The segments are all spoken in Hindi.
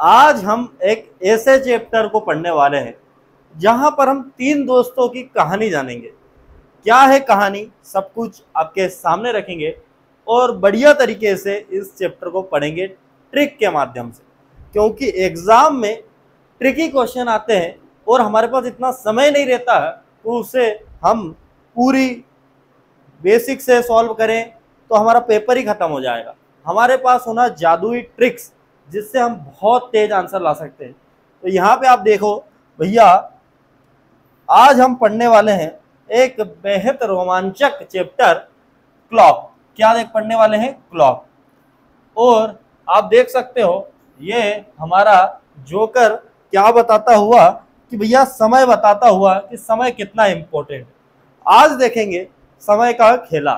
आज हम एक ऐसे चैप्टर को पढ़ने वाले हैं जहां पर हम तीन दोस्तों की कहानी जानेंगे। क्या है कहानी, सब कुछ आपके सामने रखेंगे और बढ़िया तरीके से इस चैप्टर को पढ़ेंगे ट्रिक के माध्यम से, क्योंकि एग्जाम में ट्रिकी क्वेश्चन आते हैं और हमारे पास इतना समय नहीं रहता है तो उसे हम पूरी बेसिक से सॉल्व करें तो हमारा पेपर ही खत्म हो जाएगा। हमारे पास होना जादुई ट्रिक्स जिससे हम बहुत तेज आंसर ला सकते हैं। तो यहाँ पे आप देखो भैया, आज हम पढ़ने वाले हैं एक बेहद रोमांचक चैप्टर क्लॉक। क्या पढ़ने वाले हैं? क्लॉक। और आप देख सकते हो ये हमारा जोकर क्या बताता हुआ कि भैया समय बताता हुआ कि समय कितना इंपॉर्टेंट। आज देखेंगे समय का खेला।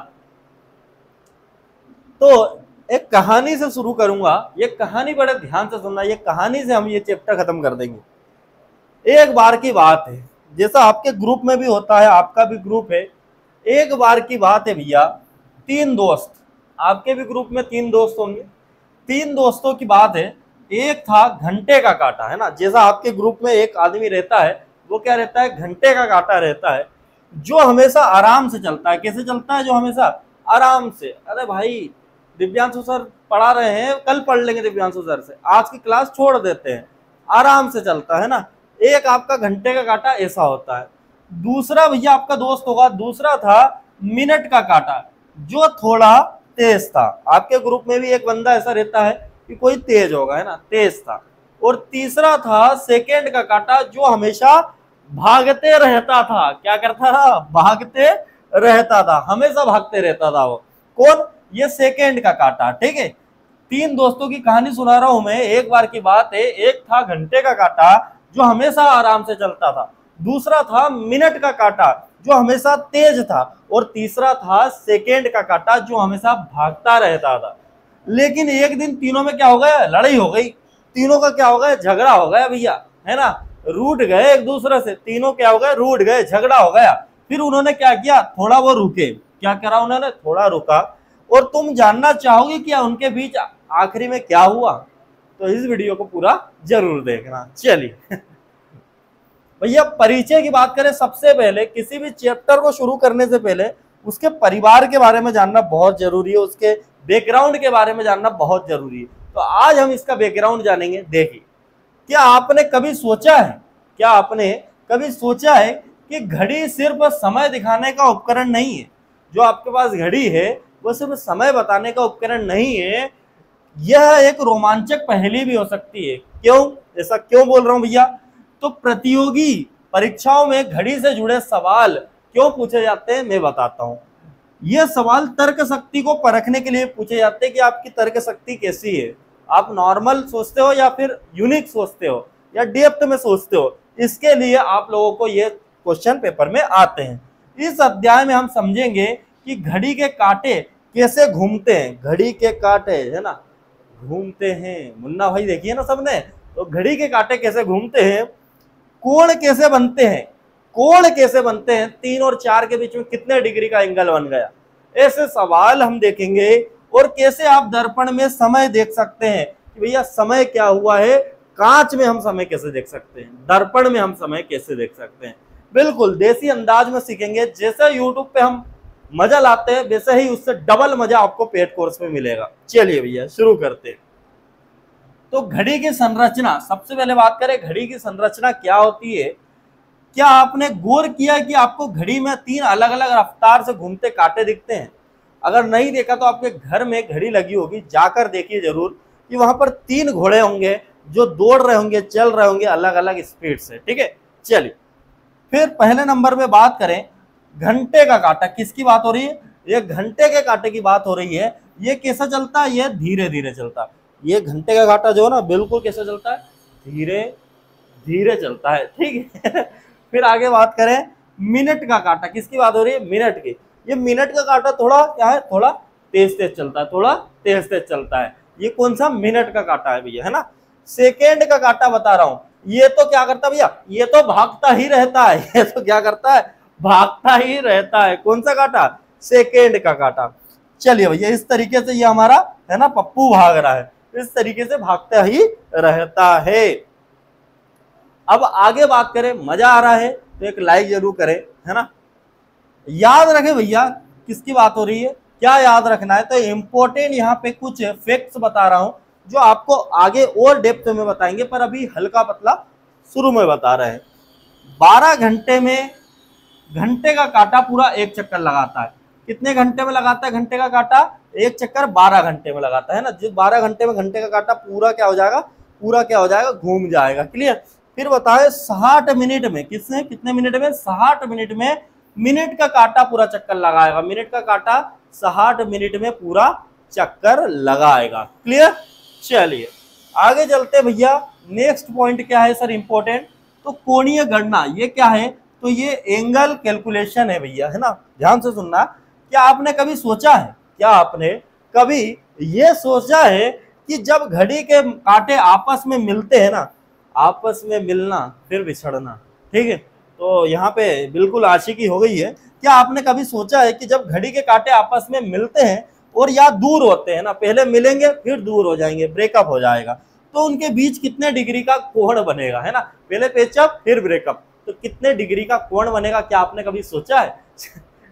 तो एक कहानी से शुरू करूंगा, ये कहानी बड़े ध्यान से सुनना, ये कहानी से हम ये चैप्टर खत्म कर देंगे। एक बार की बात है, जैसा आपके ग्रुप में भी होता है, आपका भी ग्रुप है। एक बार की बात है भैया, तीन दोस्त, आपके भी ग्रुप में तीन दोस्त होंगे। तीन दोस्तों की बात है। एक था घंटे का कांटा, है ना, जैसा आपके ग्रुप में एक आदमी रहता है, वो क्या रहता है? घंटे का कांटा रहता है, जो हमेशा आराम से चलता है। कैसे चलता है? जो हमेशा आराम से। अरे भाई, दिव्यांशु सर पढ़ा रहे हैं, कल पढ़ लेंगे दिव्यांशु सर से, आज की क्लास छोड़ देते हैं। आराम से चलता है ना। एक आपका घंटे का कांटा ऐसा होता है। दूसरा भैया आपका दोस्त होगा, दूसरा था मिनट का कांटा, जो थोड़ा तेज था। आपके ग्रुप में भी एक बंदा ऐसा रहता है कि कोई तेज होगा, है ना, तेज था। और तीसरा था सेकेंड का कांटा, जो हमेशा भागते रहता था। क्या करता था? भागते रहता था, हमेशा भागते रहता था वो। कौन? ये सेकेंड का कांटा। ठीक है, तीन दोस्तों की कहानी सुना रहा हूं मैं। एक बार की बात है, एक था घंटे का कांटा जो हमेशा आराम से चलता था, दूसरा था मिनट का कांटा जो हमेशा तेज था, और तीसरा था सेकेंड का कांटा जो हमेशा भागता रहता था। लेकिन एक दिन तीनों में क्या हो गया? लड़ाई हो गई। तीनों का क्या हो गया? झगड़ा हो गया भैया, है ना। रूठ गए एक दूसरे से, तीनों क्या हो गए? रूठ गए, झगड़ा हो गया। फिर उन्होंने क्या किया? थोड़ा वो रुके। क्या करा उन्होंने? थोड़ा रुका। और तुम जानना चाहोगे क्या उनके बीच आखिरी में क्या हुआ? तो इस वीडियो को पूरा जरूर देखना। चलिए भैया, परिचय की बात करें, सबसे पहले किसी भी चैप्टर को शुरू करने से पहले उसके परिवार के बारे में जानना बहुत जरूरी है, उसके बैकग्राउंड के बारे में जानना बहुत जरूरी है। तो आज हम इसका बैकग्राउंड जानेंगे। देखिए, क्या आपने कभी सोचा है, क्या आपने कभी सोचा है कि घड़ी सिर्फ समय दिखाने का उपकरण नहीं है? जो आपके पास घड़ी है वो सिर्फ समय बताने का उपकरण नहीं है, यह एक रोमांचक पहेली भी हो सकती है। क्यों? ऐसा क्यों बोल रहा हूं भैया? तो प्रतियोगी परीक्षाओं में घड़ी से जुड़े सवाल क्यों पूछे जाते हैं, मैं बताता हूं। यह सवाल तर्क शक्ति को परखने के लिए पूछे जाते हैं कि आपकी तर्क शक्ति कैसी है। आप नॉर्मल सोचते हो या फिर यूनिक सोचते हो या डेप्थ में सोचते हो, इसके लिए आप लोगों को ये क्वेश्चन पेपर में आते हैं। इस अध्याय में हम समझेंगे कि घड़ी के कांटे कैसे घूमते हैं। घड़ी के कांटे, है ना, घूमते हैं। मुन्ना भाई देखिए ना सबने, तो घड़ी के कांटे कैसे घूमते हैं। कोण कैसे बनते हैं? कोण कैसे बनते हैं? 3 और 4 के बीच में कितने डिग्री का एंगल बन गया? ऐसे सवाल हम देखेंगे। और कैसे आप दर्पण में समय देख सकते हैं कि भैया समय क्या हुआ है। कांच में हम समय कैसे देख सकते हैं, दर्पण में हम समय कैसे देख सकते हैं। बिल्कुल देसी अंदाज में सीखेंगे। जैसे यूट्यूब पे हम मजा लाते हैं, वैसे ही उससे डबल मजा आपको पेड कोर्स में मिलेगा। चलिए भैया शुरू करते हैं। तो घड़ी की संरचना, सबसे पहले बात करें घड़ी की संरचना क्या होती है। क्या आपने गौर किया कि आपको घड़ी में 3 अलग अलग रफ्तार से घूमते कांटे दिखते हैं? अगर नहीं देखा तो आपके घर में घड़ी लगी होगी, जाकर देखिए जरूर कि वहां पर 3 घोड़े होंगे जो दौड़ रहे होंगे, चल रहे होंगे अलग अलग स्पीड से। ठीक है, चलिए फिर पहले नंबर पे बात करें घंटे का कांटा। किसकी बात हो रही है? ये घंटे के कांटे की बात हो रही है। ये कैसा चलता है? ये धीरे धीरे चलता है। ये घंटे का कांटा जो है ना, बिल्कुल कैसे चलता है? धीरे धीरे चलता है। ठीक है फिर आगे बात करें मिनट का कांटा। किसकी बात हो रही है? मिनट की। ये मिनट का कांटा थोड़ा क्या है? थोड़ा तेज तेज चलता है, थोड़ा तेज तेज चलता है। ये कौन सा? मिनट का कांटा है भैया, है ना। सेकेंड का कांटा बता रहा हूं, ये तो क्या करता है भैया? ये तो भागता ही रहता है। ये तो क्या करता है? भागता ही रहता है। कौन सा कांटा? सेकेंड का कांटा। चलिए भैया, इस तरीके से ये हमारा है ना, पप्पू भाग रहा है। इस तरीके से भागता ही रहता है। अब आगे बात करें, मजा आ रहा है तो एक लाइक जरूर करें, है ना। याद रखें भैया, किसकी बात हो रही है, क्या याद रखना है, तो इंपॉर्टेंट यहाँ पे कुछ फैक्ट्स बता रहा हूं जो आपको आगे और डेप्थ में बताएंगे, पर अभी हल्का पतला शुरू में बता रहे हैं। 12 घंटे में घंटे का कांटा पूरा एक चक्कर लगाता है। कितने घंटे में लगाता है घंटे का कांटा, एक चक्कर 12 घंटे में लगाता है ना। जिस 12 घंटे में घंटे का कांटा पूरा क्या हो जाएगा, पूरा क्या हो जाएगा, घूम जाएगा। क्लियर। फिर बताए 60 मिनट में, कितने मिनट में, 60 मिनट में मिनट का कांटा पूरा चक्कर लगाएगा। मिनट का कांटा 60 मिनट में पूरा चक्कर लगाएगा। क्लियर। चलिए आगे चलते भैया। नेक्स्ट पॉइंट क्या है सर इंपॉर्टेंट, तो कोणीय गणना। ये क्या है, तो ये एंगल कैलकुलेशन है भैया, है ना। ध्यान से सुनना। क्या आपने कभी सोचा है, क्या आपने कभी ये सोचा है कि जब घड़ी के कांटे आपस में मिलते हैं ना, आपस में मिलना फिर बिछड़ना, ठीक है, तो यहाँ पे बिल्कुल आशिकी हो गई है। क्या आपने कभी सोचा है कि जब घड़ी के कांटे आपस में मिलते हैं और या दूर होते हैं ना, पहले मिलेंगे फिर दूर हो जाएंगे, ब्रेकअप हो जाएगा, तो उनके बीच कितने डिग्री का कोण बनेगा, है ना। पहले पेचअप फिर ब्रेकअप, तो कितने डिग्री का कोण बनेगा, क्या आपने कभी सोचा है?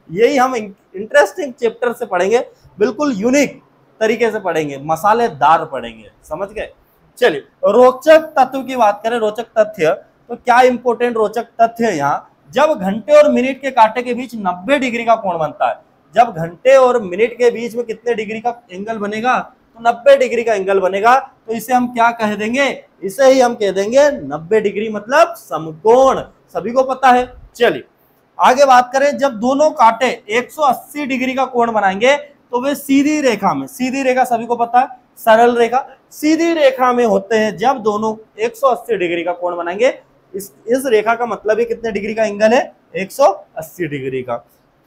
यही हम इंटरेस्टिंग चैप्टर से पढ़ेंगे, बिल्कुल यूनिक तरीके से पढ़ेंगे, मसालेदार पढ़ेंगे, समझ गए। चलिए रोचक तत्व की बात करें, रोचक तथ्य, तो क्या इंपॉर्टेंट रोचक तथ्य है यहाँ, जब घंटे और मिनट के कांटे के बीच 90 डिग्री का कोण बनता है। जब घंटे और मिनट के बीच में कितने डिग्री का एंगल बनेगा, तो 90 डिग्री का एंगल बनेगा, तो इसे हम क्या कह देंगे, इसे ही हम कह देंगे 90 डिग्री मतलब समकोण। सभी को पता है। चलिए आगे बात करें, जब दोनों कांटे 180 डिग्री का कोण बनाएंगे तो वे सीधी रेखा में, सीधी रेखा सभी को पता है, सरल रेखा, सीधी रेखा में होते हैं। जब दोनों 180 डिग्री का कोण बनाएंगे, इस रेखा का मतलब है कितने डिग्री का एंगल है, 180 डिग्री का।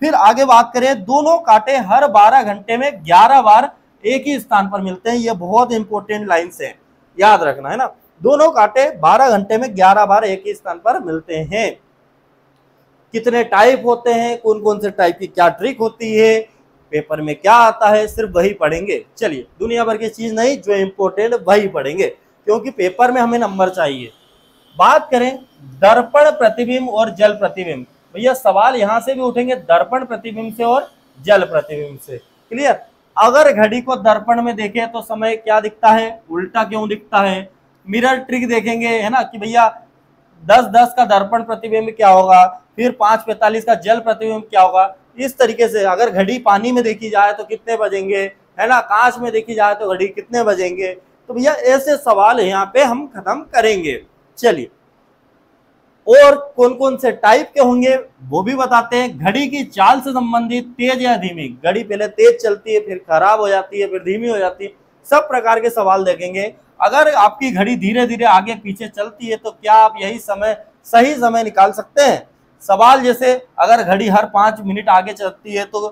फिर आगे बात करें, दोनों कांटे हर 12 घंटे में 11 बार एक ही स्थान पर मिलते हैं। ये बहुत इंपॉर्टेंट लाइन से याद रखना, है ना। दोनों कांटे 12 घंटे में 11 बार एक ही स्थान पर मिलते हैं। कितने टाइप होते हैं, कौन कौन से टाइप की क्या ट्रिक होती है, पेपर में क्या आता है, सिर्फ वही पढ़ेंगे। चलिए दुनिया भर की चीज नहीं, जो इंपॉर्टेंट वही पढ़ेंगे, क्योंकि पेपर में हमें नंबर चाहिए। बात करें दर्पण प्रतिबिंब और जल प्रतिबिंब, भैया सवाल यहां से भी उठेंगे, दर्पण प्रतिबिंब से और जल प्रतिबिंब से। क्लियर। अगर घड़ी को दर्पण में देखें तो समय क्या दिखता है, उल्टा क्यों दिखता है। मिरर ट्रिक देखेंगे, है ना, कि भैया 10-10 का दर्पण प्रतिबिंब क्या होगा, फिर 5:45 का जल प्रतिबिंब क्या होगा। इस तरीके से अगर घड़ी पानी में देखी जाए तो कितने बजेंगे, है ना, कांच में देखी जाए तो घड़ी कितने बजेंगे। तो भैया ऐसे सवाल यहाँ पे हम खत्म करेंगे। चलिए और कौन कौन से टाइप के होंगे वो भी बताते हैं। घड़ी की चाल से संबंधित, तेज या धीमी, घड़ी पहले तेज चलती है फिर खराब हो जाती है फिर धीमी हो जाती है, सब प्रकार के सवाल देखेंगे। अगर आपकी घड़ी धीरे धीरे आगे पीछे चलती है तो क्या आप यही समय, सही समय निकाल सकते हैं। सवाल जैसे अगर घड़ी हर 5 मिनट आगे चलती है तो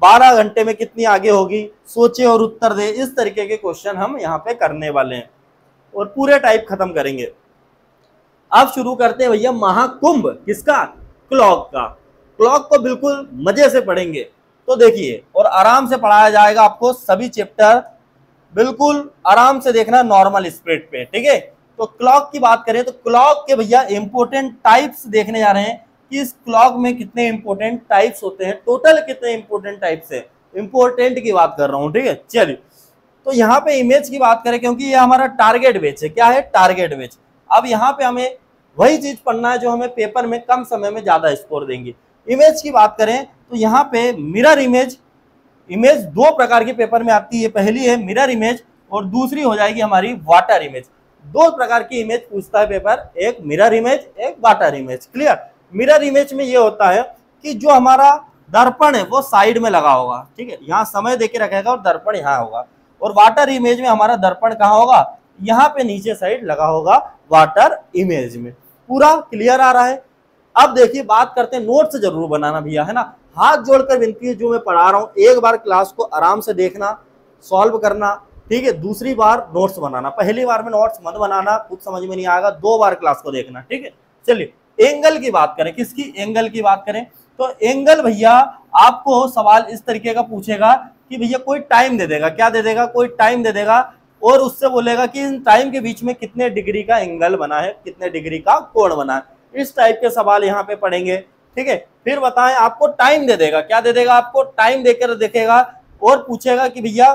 12 घंटे में कितनी आगे होगी, सोचे और उत्तर दे। इस तरीके के क्वेश्चन हम यहाँ पे करने वाले हैं और पूरे टाइप खत्म करेंगे। अब शुरू करते हैं भैया महाकुंभ, किसका, क्लॉक का। क्लॉक को बिल्कुल मजे से पढ़ेंगे, तो देखिए, और आराम से पढ़ाया जाएगा आपको सभी चैप्टर, बिल्कुल आराम से देखना नॉर्मल स्पीड पे, ठीक है। तो क्लॉक की बात करें तो क्लॉक के भैया इंपॉर्टेंट टाइप्स देखने जा रहे हैं कि इस क्लॉक में कितने इंपॉर्टेंट टाइप्स होते हैं, टोटल कितने इंपॉर्टेंट टाइप्स है, इंपॉर्टेंट की बात कर रहा हूं, ठीक है। चलिए तो यहाँ पे इमेज की बात करें, क्योंकि ये हमारा टारगेट बेच है। क्या है, टारगेट बेच। अब यहाँ पे हमें वही चीज पढ़ना है जो हमें पेपर में कम समय में ज्यादा स्कोर देंगी। इमेज की बात करें तो यहाँ पे मिरर इमेज, इमेज 2 प्रकार की पेपर में आती है। पहली है मिरर इमेज और दूसरी हो जाएगी हमारी वाटर इमेज। 2 प्रकार की इमेज पूछता है पेपर, एक मिरर इमेज, एक water image. Clear. Mirror image में ये होता है कि जो हमारा दर्पण है वो साइड में लगा होगा, ठीक है, यहाँ समय देके रखेगा और दर्पण यहाँ होगा। और वाटर इमेज में हमारा दर्पण कहाँ होगा, यहाँ पे नीचे साइड लगा होगा वाटर इमेज में। पूरा क्लियर आ रहा है। अब देखिए बात करते हैं, नोट्स जरूर बनाना भैया, है ना। हाथ जोड़कर विनती है, जो मैं पढ़ा रहा हूँ एक बार क्लास को आराम से देखना, सॉल्व करना, ठीक है। दूसरी बार नोट्स बनाना, पहली बार में नोट्स मत बनाना, कुछ समझ में नहीं आएगा, 2 बार क्लास को देखना, ठीक है। चलिए एंगल की बात करें, किसकी, एंगल की बात करें तो एंगल भैया आपको सवाल इस तरीके का पूछेगा कि भैया कोई टाइम दे देगा, क्या दे देगा, कोई टाइम दे देगा और उससे बोलेगा कि इन टाइम के बीच में कितने डिग्री का एंगल बना है, कितने डिग्री का कोण बना है। इस टाइप के सवाल यहाँ पे पढ़ेंगे, ठीक है। फिर बताएं, आपको टाइम दे देगा, क्या दे देगा, आपको टाइम देकर देखेगा और पूछेगा कि भैया,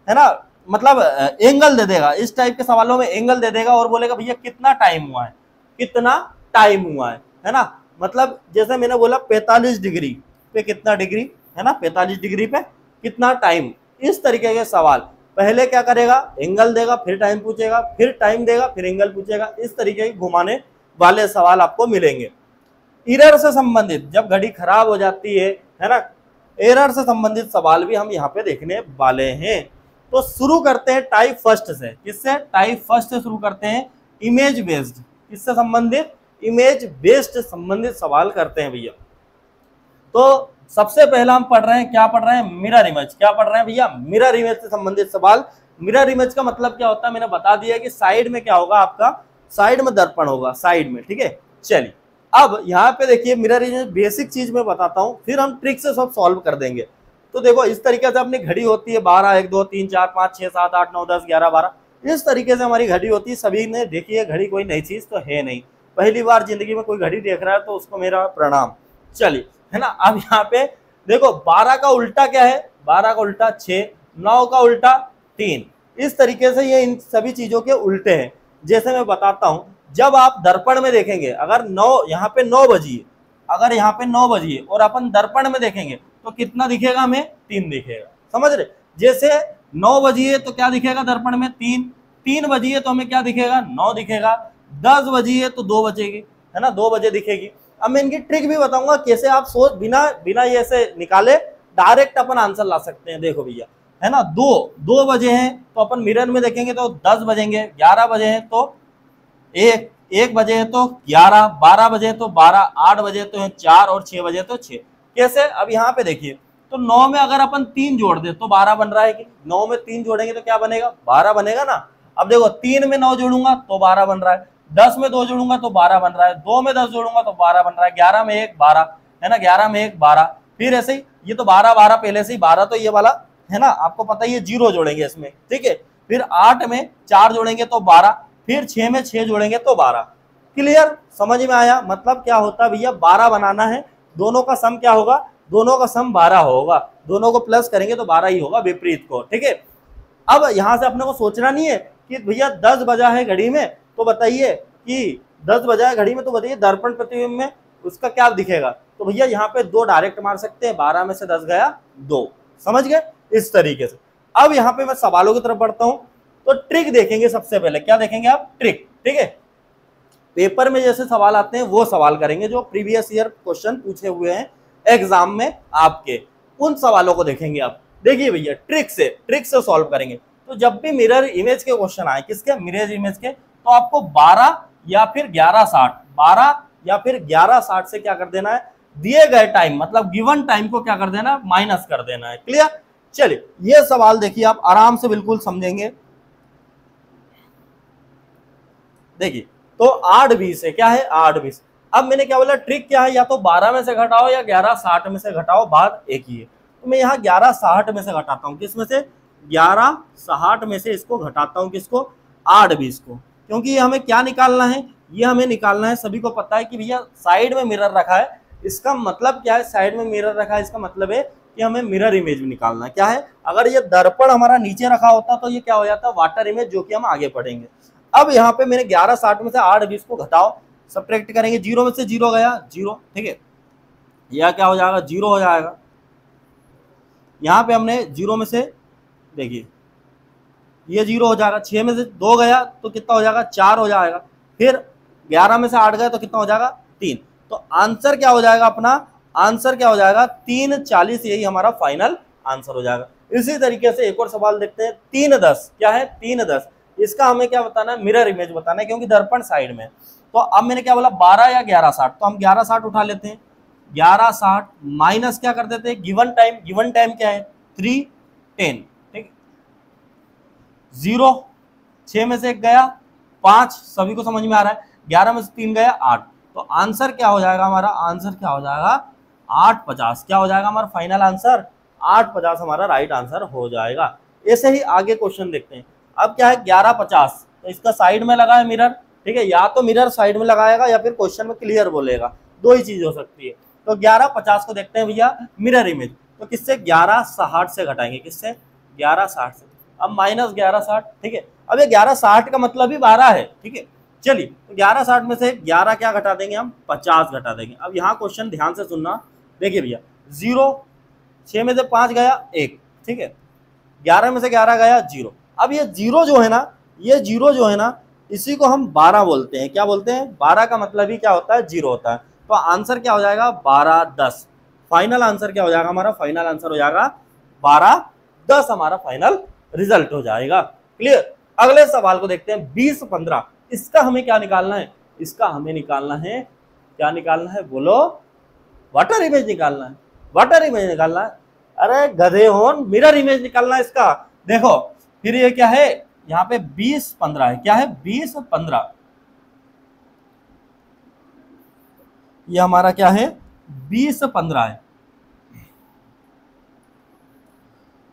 है ना, मतलब एंगल दे देगा। इस टाइप के सवालों में एंगल दे देगा और बोलेगा भैया कितना टाइम हुआ है, कितना टाइम हुआ है ना। मतलब जैसे मैंने बोला 45 डिग्री पे कितना डिग्री, है ना, 45 डिग्री पे कितना टाइम। इस तरीके के सवाल पहले क्या करेगा, एंगल देगा, फिर टाइम पूछेगा, फिर टाइम देगा, फिर एंगल पूछेगा। इस तरीके के घुमाने वाले सवाल आपको मिलेंगे। एरर से संबंधित, जब घड़ी खराब हो जाती है ना, एरर से संबंधित सवाल भी हम यहाँ पे देखने वाले हैं। तो शुरू करते हैं टाइप फर्स्ट से। किससे? टाइप फर्स्ट से शुरू करते हैं, इमेज बेस्ड। किससे संबंधित? इमेज बेस्ड संबंधित सवाल करते हैं भैया। तो सबसे पहला हम पढ़ रहे हैं, क्या पढ़ रहे हैं, मिरर इमेज। क्या पढ़ रहे हैं भैया? मिरर इमेज से संबंधित सवाल। मिरर इमेज का मतलब क्या होता है मैंने बता दिया कि साइड में क्या होगा आपका, साइड में दर्पण होगा, साइड में, ठीक है। चलिए अब यहाँ पे देखिए मिरर इमेज बेसिक चीज में बताता हूँ, फिर हम ट्रिक से सब सॉल्व कर देंगे। तो देखो इस तरीके से अपनी घड़ी होती है 12, 1, 2, 3, 4, 5, 6, 7, 8, 9, 10, 11, 12, इस तरीके से हमारी घड़ी होती है। सभी ने देखी है घड़ी, कोई नई चीज तो है नहीं। पहली बार जिंदगी में कोई घड़ी देख रहा है तो उसको मेरा प्रणाम। चलिए, है ना। अब यहाँ पे देखो 12 का उल्टा क्या है, 12 का उल्टा 6, 9 का उल्टा 3। इस तरीके से ये इन सभी चीजों के उल्टे हैं। जैसे मैं बताता हूं, जब आप दर्पण में देखेंगे, अगर 9 यहाँ पे 9 बजी है, अगर यहाँ पे 9 बजी है और अपन दर्पण में देखेंगे तो कितना दिखेगा हमें? 3 दिखेगा। समझ रहे? जैसे 9 बजी है तो क्या दिखेगा दर्पण में? 3। 3 बजी है तो हमें क्या दिखेगा? 9 दिखेगा। 10 बजी है तो 2 बजेगी, है ना, 2 बजे दिखेगी। अब मैं इनकी ट्रिक भी बताऊंगा कैसे आप सोच बिना ये से निकाले डायरेक्ट अपन आंसर ला सकते हैं। देखो भैया, है ना, 2 बजे हैं तो अपन मिरर में देखेंगे तो 10 बजेंगे, 11 बजे हैं तो 1 बजे है तो 11, 12 बजे है तो 12, 8 बजे तो है 4 और 6 बजे तो 6। कैसे? अब यहाँ पे देखिए, तो 9 में अगर अपन 3 जोड़ दे तो 12 बन रहा है कि 9 में 3 जोड़ेंगे तो क्या बनेगा? 12 बनेगा ना। अब देखो 3 में 9 जोड़ूंगा तो 12 बन रहा है, 10 में 2 जोड़ूंगा तो 12 बन रहा है, 2 में 10 जोड़ूंगा तो 12 बन रहा है, 11 में 1 12, है ना, 11 में 1 12। फिर ऐसे ही ये तो 12 12 पहले से ही 12 तो ये वाला, है ना, आपको पता ही है, 0 जोड़ेंगे इसमें, ठीक है। फिर 8 में 4 जोड़ेंगे तो 12, फिर 6 में 6 जोड़ेंगे तो 12। क्लियर? समझ में आया? मतलब क्या होता है भैया, 12 बनाना है, दोनों का सम क्या होगा? दोनों का सम 12 होगा, दोनों को प्लस करेंगे तो 12 ही होगा, विपरीत को, ठीक है। अब यहां से अपने को सोचना नहीं है कि भैया 10 बजा है घड़ी में, तो बताइए कि 10 बजा है घड़ी में, तो बताइए दर्पण प्रतिबिंब में उसका क्या दिखेगा। तो भैया यहाँ पे 2 डायरेक्ट मार सकते हैं, 12 में से 10 गया 2। समझ गए? इस तरीके से। अब यहाँ पे मैं सवालों की तरफ बढ़ता हूं, तो ट्रिक देखेंगे। सबसे पहले क्या देखेंगे आप? ट्रिक, ठीक है। पेपर में जैसे सवाल आते हैं वो सवाल करेंगे जो प्रीवियस ईयर क्वेश्चन पूछे हुए हैं एग्जाम में आपके, उन सवालों को देखेंगे आप। देखिए भैया, ट्रिक से सॉल्व करेंगे। तो जब भी मिरर इमेज के क्वेश्चन आए, किसके? मिरर इमेज के, तो आपको 12 या फिर 11:60, 12 या फिर 11:60 से क्या कर देना है, दिए गए टाइम, मतलब गिवन टाइम को क्या कर देना है, माइनस कर देना है। क्लियर? चलिए ये सवाल देखिए, आप आराम से बिल्कुल समझेंगे। देखिए, तो 8:20 है, क्या है? 8:20। अब मैंने क्या बोला, ट्रिक क्या है, या तो 12 में से घटाओ या 11:60 में से घटाओ, बात एक ही है। तो मैं यहाँ 11:60 में से घटाता हूँ, किस में से? 11:60 में से इसको घटाता हूँ, किसको? 8:20 को। क्योंकि ये हमें क्या निकालना है, ये हमें निकालना है, सभी को पता है कि भैया साइड में मिरर रखा है, इसका मतलब क्या है, साइड में मिरर रखा है, इसका मतलब है कि हमें मिरर इमेज भी निकालना है। क्या है? अगर ये दर्पण हमारा नीचे रखा होता तो ये क्या हो जाता, वाटर इमेज, जो कि हम आगे पढ़ेंगे। अब यहाँ पे मैंने 11:60 में से 8:20 को घटाओ, सब्ट्रैक्ट करेंगे, 0 में से 0 गया 0, ठीक है। यह क्या हो जाएगा? 0 हो जाएगा। यहाँ पे हमने 0 में से, देखिए ये 0 हो जाएगा, 6 में से 2 गया तो कितना हो जाएगा? 4 हो जाएगा। फिर 11 में से 8 गए तो कितना हो जाएगा? 3। तो आंसर क्या हो जाएगा अपना? आंसर क्या हो जाएगा? 3:40, यही हमारा फाइनल आंसर हो जाएगा। इसी तरीके से एक और सवाल देखते हैं, 3:10। क्या है? 3:10। इसका हमें क्या बताना है? मिरर इमेज बताना है, क्योंकि दर्पण साइड में। तो अब मैंने क्या बोला, 12 या 11:60, तो हम 11:60 उठा लेते हैं। 11:60 माइनस क्या कर देते हैं, गिवन टाइम। गिवन टाइम क्या है? 3:10, ठीक। 0, 6 में से 1 गया 5, सभी को समझ में आ रहा है। 11 में से 3 गया 8। तो आंसर क्या हो जाएगा हमारा? आंसर क्या हो जाएगा? 8:50। क्या हो जाएगा हमारा फाइनल आंसर? 8:50 हमारा राइट आंसर हो जाएगा। ऐसे ही आगे क्वेश्चन देखते हैं। अब क्या है 1150, तो इसका साइड में लगा है मिरर, ठीक है, या तो मिरर साइड में लगाएगा या फिर क्वेश्चन में क्लियर बोलेगा, दो ही चीज हो सकती है। तो 1150 को देखते हैं भैया मिरर इमेज, तो किससे 1160 से घटाएंगे, किससे 1160 से। अब माइनस 1160, ठीक है, अब ये 1160 का मतलब ही 12 है, ठीक है। चलिए तो 1160 में से 11 क्या घटा देंगे हम, 50 घटा देंगे। अब यहाँ क्वेश्चन ध्यान से सुनना, देखिए भैया 0, 6 में से 5 गया 1, ठीक है, 11 में से 11 गया 0। अब ये जीरो जो है ना, ये जीरो जो है ना, इसी को हम 12 बोलते हैं। क्या बोलते हैं, 12 का मतलब ही क्या होता है, जीरो होता है। तो आंसर क्या हो जाएगा 12 10। फाइनल आंसर क्या हो जाएगा हमारा, फाइनल आंसर हो जाएगा 12 10, हमारा फाइनल रिजल्ट हो जाएगा। क्लियर। अगले सवाल को देखते हैं 20 15। इसका हमें क्या निकालना है, इसका हमें निकालना है, क्या निकालना है बोलो, वाटर इमेज निकालना है, वाटर इमेज निकालना है। अरे गधे हो, मिरर इमेज निकालना है इसका। देखो फिर ये क्या है, यहाँ पे 20 15 है, क्या है 20 15, ये हमारा क्या है 20 15 है।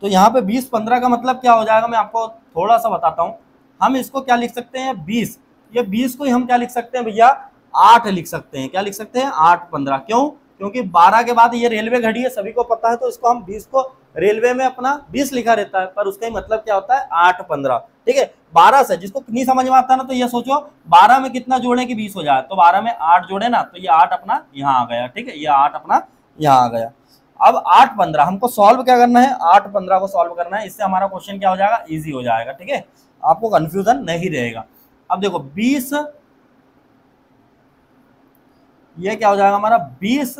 तो यहाँ पे 20 15 का मतलब क्या हो जाएगा, मैं आपको थोड़ा सा बताता हूँ। हम इसको क्या लिख सकते हैं 20, ये 20 को ही हम क्या लिख सकते हैं भैया 8 लिख सकते हैं। क्या लिख सकते हैं 8 15, क्यों, क्योंकि 12 के बाद ये रेलवे घड़ी है, सभी को पता है, तो इसको हम 20 को रेलवे में अपना 20 लिखा रहता है, पर उसका ही मतलब क्या होता है 8 15, ठीक है। 12 से जिसको नहीं समझ में आता ना, तो ये सोचो 12 में कितना जोड़े कि 20 हो जाए, तो 12 में 8 जोड़े ना, तो ये 8 अपना यहाँ आ गया, ठीक है, ये 8 अपना यहाँ आ गया। अब 8 15 हमको सॉल्व क्या करना है, 8 15 को सॉल्व करना है, इससे हमारा क्वेश्चन क्या हो जाएगा, इजी हो जाएगा, ठीक है, आपको कंफ्यूजन नहीं रहेगा। अब देखो 20, ये क्या हो जाएगा हमारा 20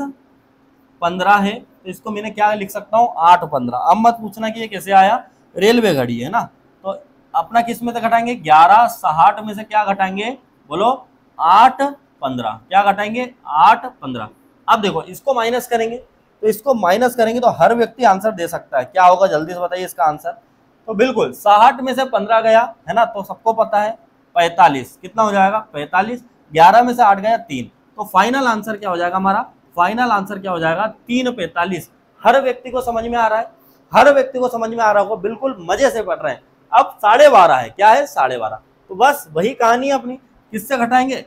15 है, तो इसको मैंने क्या लिख सकता हूँ 8 15। अब मत पूछना कि ये कैसे आया, रेलवे घड़ी है ना, तो अपना किस में से घटाएंगे 11 60 में से क्या घटाएंगे बोलो 8 15, क्या घटाएंगे 8 15। अब देखो इसको माइनस करेंगे, तो इसको माइनस करेंगे तो हर व्यक्ति आंसर दे सकता है, क्या होगा जल्दी से बताइए इसका आंसर। तो बिल्कुल 60 में से 15 गया है ना, तो सबको पता है 45, कितना हो जाएगा 45, 11 में से 8 गया 3, तो फाइनल आंसर क्या हो जाएगा हमारा, फाइनल आंसर क्या हो जाएगा 3 45। हर व्यक्ति को समझ में आ रहा है, हर व्यक्ति को समझ में आ रहा होगा, बिल्कुल मजे से पढ़ रहे हैं। अब 12.5 है, क्या है 12.5, तो बस वही कहानी है अपनी, किससे घटाएंगे।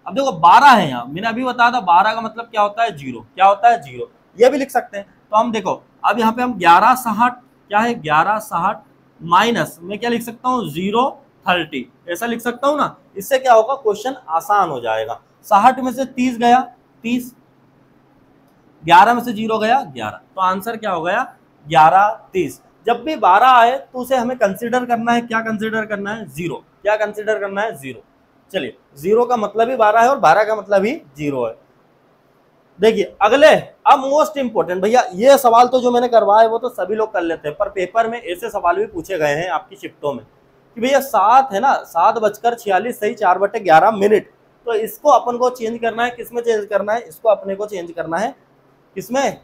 अब देखो 12 है, यहाँ मैंने अभी बताया था 12 का मतलब क्या होता है जीरो, क्या होता है जीरो, ये भी लिख सकते हैं। तो हम देखो अब यहाँ पे हम 11 60, क्या है 11 60 माइनस में क्या लिख सकता हूँ 0 30, ऐसा लिख सकता हूँ ना, इससे क्या होगा क्वेश्चन आसान हो जाएगा। 60 में से 30 गया 30, 11 में से 0 गया 11, तो आंसर क्या हो गया 11 30। जब भी 12 आए तो उसे हमें कंसीडर करना है, क्या कंसीडर करना है जीरो, क्या कंसीडर करना है जीरो। चलिए जीरो का मतलब ही 12 है और 12 का मतलब ही जीरो है। देखिए अगले, अब मोस्ट इंपोर्टेंट भैया, ये सवाल तो जो मैंने करवाया वो तो सभी लोग कर लेते हैं, पर पेपर में ऐसे सवाल भी पूछे गए हैं आपकी शिफ्टों में कि भैया 7 है ना, 7:46 सही 4/11 तो इसको अपन को चेंज करना है, किसमें चेंज करना है, इसको अपने को चेंज करना है किसमें,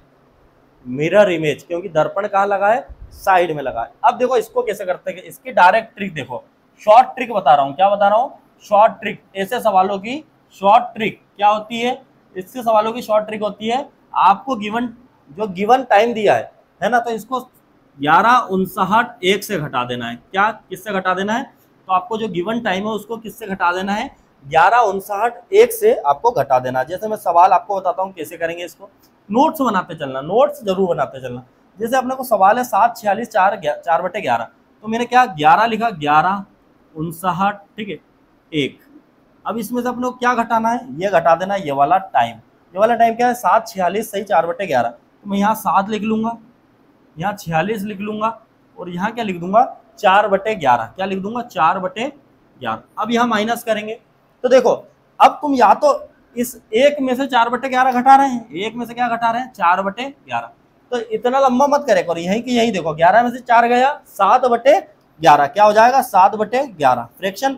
मिरर इमेज, क्योंकि दर्पण कहाँ लगा है, साइड में लगा है। अब देखो इसको कैसे करते हैं, इसकी डायरेक्ट ट्रिक देखो, शॉर्ट ट्रिक बता रहा हूँ, क्या बता रहा हूँ, शॉर्ट ट्रिक। ऐसे सवालों की शॉर्ट ट्रिक क्या होती है, इसके सवालों की शॉर्ट ट्रिक होती है, आपको गिवन टाइम दिया है ना, तो इसको 11:59 1 से घटा देना है। क्या किससे घटा देना है, तो आपको जो गिवन टाइम है उसको किससे घटा देना है, 11:59 1 से आपको घटा देना। जैसे मैं सवाल आपको बताता हूँ कैसे करेंगे, इसको नोट्स बनाते चलना, नोट्स जरूर बनाते चलना। जैसे अपने को सवाल है 7:46 4/11, तो मैंने क्या 11 लिखा, 11:59, ठीक है 1। अब इसमें से अपने को क्या घटाना है, ये घटा देना ये वाला टाइम, ये वाला टाइम क्या है 7:46 सही 4/11, तो मैं यहाँ 7 लिख लूंगा, यहाँ 46 लिख लूंगा, और यहाँ क्या लिख दूंगा 4/11, क्या लिख दूंगा 4/11। अब यहाँ माइनस करेंगे, तो देखो अब तुम या तो इस 1 में से 4/11 घटा रहे हैं, 1 में से क्या घटा रहे हैं 4/11, तो इतना लंबा मत करे करो, यही कि यही देखो 11 में से 4 गया 7/11, क्या हो जाएगा 7/11 फ्रैक्शन,